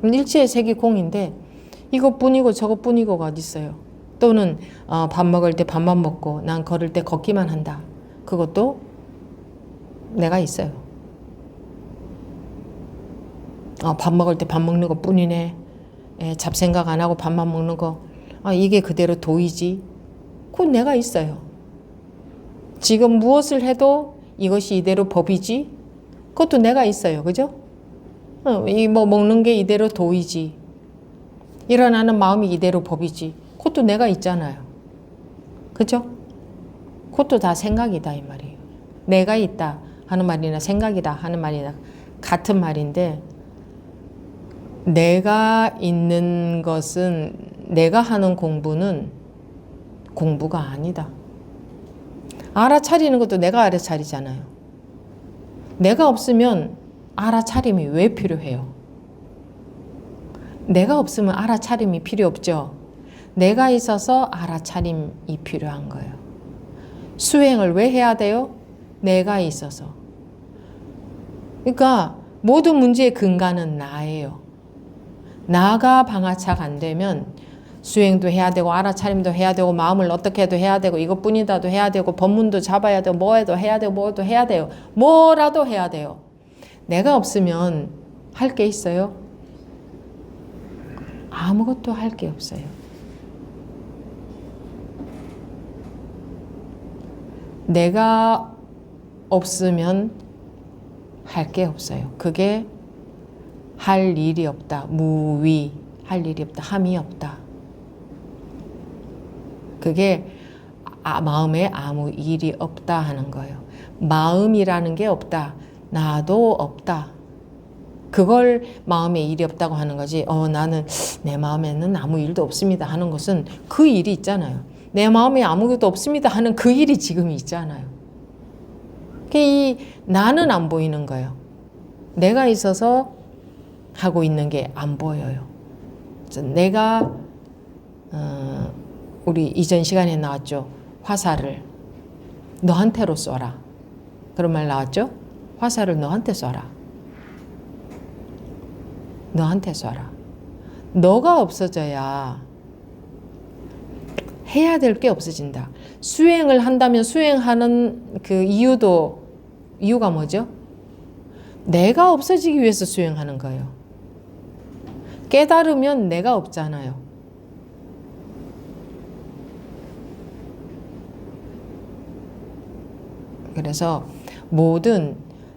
일체의 색이 공인데 이것뿐이고 저것뿐이고가 어디 있어요. 또는 밥 먹을 때 밥만 먹고 난 걸을 때 걷기만 한다. 그것도 내가 있어요. 밥 먹을 때 밥 먹는 것 뿐이네. 잡생각 안 하고 밥만 먹는 거. 이게 그대로 도이지. 그건 내가 있어요. 지금 무엇을 해도 이것이 이대로 법이지. 그것도 내가 있어요. 그죠? 먹는 게 이대로 도이지. 일어나는 마음이 이대로 법이지. 그것도 내가 있잖아요. 그죠? 그것도 다 생각이다 이 말이에요. 내가 있다 하는 말이나 생각이다 하는 말이나 같은 말인데 내가 있는 것은 내가 하는 공부는 공부가 아니다. 알아차리는 것도 내가 알아차리잖아요. 내가 없으면 알아차림이 왜 필요해요? 내가 없으면 알아차림이 필요 없죠. 내가 있어서 알아차림이 필요한 거예요. 수행을 왜 해야 돼요? 내가 있어서. 그러니까 모든 문제의 근간은 나예요. 나가 방아착 안 되면 수행도 해야 되고 알아차림도 해야 되고 마음을 어떻게 해도 해야 되고 이것뿐이다도 해야 되고 법문도 잡아야 되고 뭐해도 해야 되고 뭐도 해야 돼요. 뭐라도 해야 돼요. 내가 없으면 할 게 있어요? 아무것도 할 게 없어요. 내가 없으면 할 게 없어요. 그게 할 일이 없다. 무위, 할 일이 없다. 함이 없다. 그게 마음에 아무 일이 없다 하는 거예요. 마음이라는 게 없다. 나도 없다. 그걸 마음에 일이 없다고 하는 거지. 나는 내 마음에는 아무 일도 없습니다 하는 것은 그 일이 있잖아요. 내 마음에 아무것도 없습니다 하는 그 일이 지금 있잖아요. 이 나는 안 보이는 거예요. 내가 있어서 하고 있는 게 안 보여요. 내가 우리 이전 시간에 나왔죠. 화살을 너한테로 쏘라. 그런 말 나왔죠. 화살을 너한테 쏘라. 너한테 쏘라. 너가 없어져야 해야 될 게 없어진다. 수행을 한다면 수행하는 그 이유가 뭐죠? 내가 없어지기 위해서 수행하는 거예요. 깨달으면 내가 없잖아요. 그래서 모든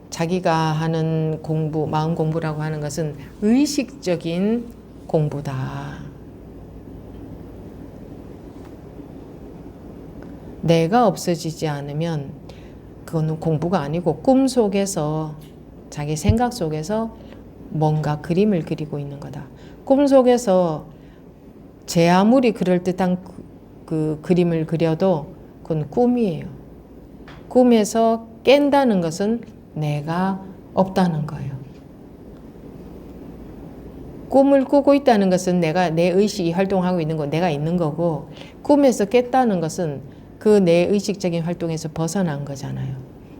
자기가 하는 공부, 마음 공부라고 하는 것은 의식적인 공부다. 내가 없어지지 않으면 그거는 공부가 아니고 꿈 속에서 자기 생각 속에서 뭔가 그림을 그리고 있는 거다. 꿈 속에서 제 아무리 그럴듯한 그 그림을 그려도 그건 꿈이에요. 꿈에서 깬다는 것은 내가 없다는 거예요. 꿈을 꾸고 있다는 것은 내가 내 의식이 활동하고 있는 거 내가 있는 거고, 꿈에서 깼다는 것은 그 내 의식적인 활동에서 벗어난 거잖아요.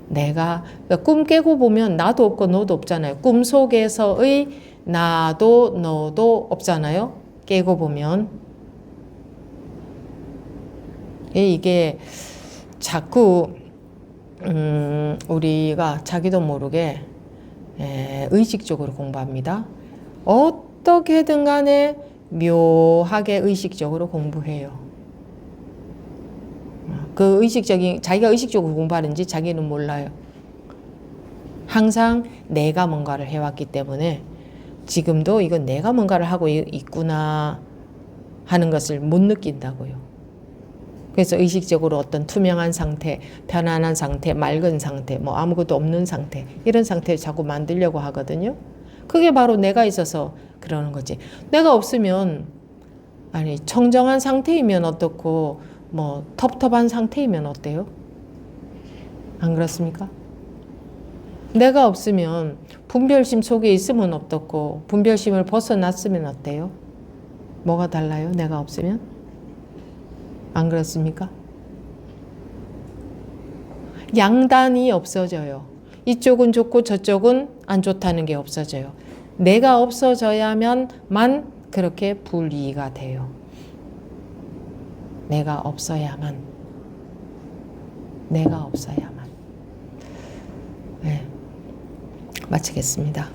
내가 그러니까 꿈 깨고 보면 나도 없고 너도 없잖아요. 꿈 속에서의 나도 너도 없잖아요. 깨고 보면 이게 자꾸 우리가 자기도 모르게 의식적으로 공부합니다. 어떻게든 간에 묘하게 의식적으로 공부해요. 그 자기가 의식적으로 공부하는지 자기는 몰라요. 항상 내가 뭔가를 해왔기 때문에 지금도 이건 내가 뭔가를 하고 있구나 하는 것을 못 느낀다고요. 그래서 의식적으로 어떤 투명한 상태, 편안한 상태, 맑은 상태, 뭐 아무것도 없는 상태, 이런 상태를 자꾸 만들려고 하거든요. 그게 바로 내가 있어서 그러는 거지. 내가 없으면, 아니, 청정한 상태이면 어떻고, 뭐 텁텁한 상태이면 어때요? 안 그렇습니까? 내가 없으면 분별심 속에 있으면 어떻고, 분별심을 벗어났으면 어때요? 뭐가 달라요? 내가 없으면? 안 그렇습니까? 양단이 없어져요. 이쪽은 좋고 저쪽은 안 좋다는 게 없어져요. 내가 없어져야만만 그렇게 분리가 돼요. 내가 없어야만. 네, 마치겠습니다.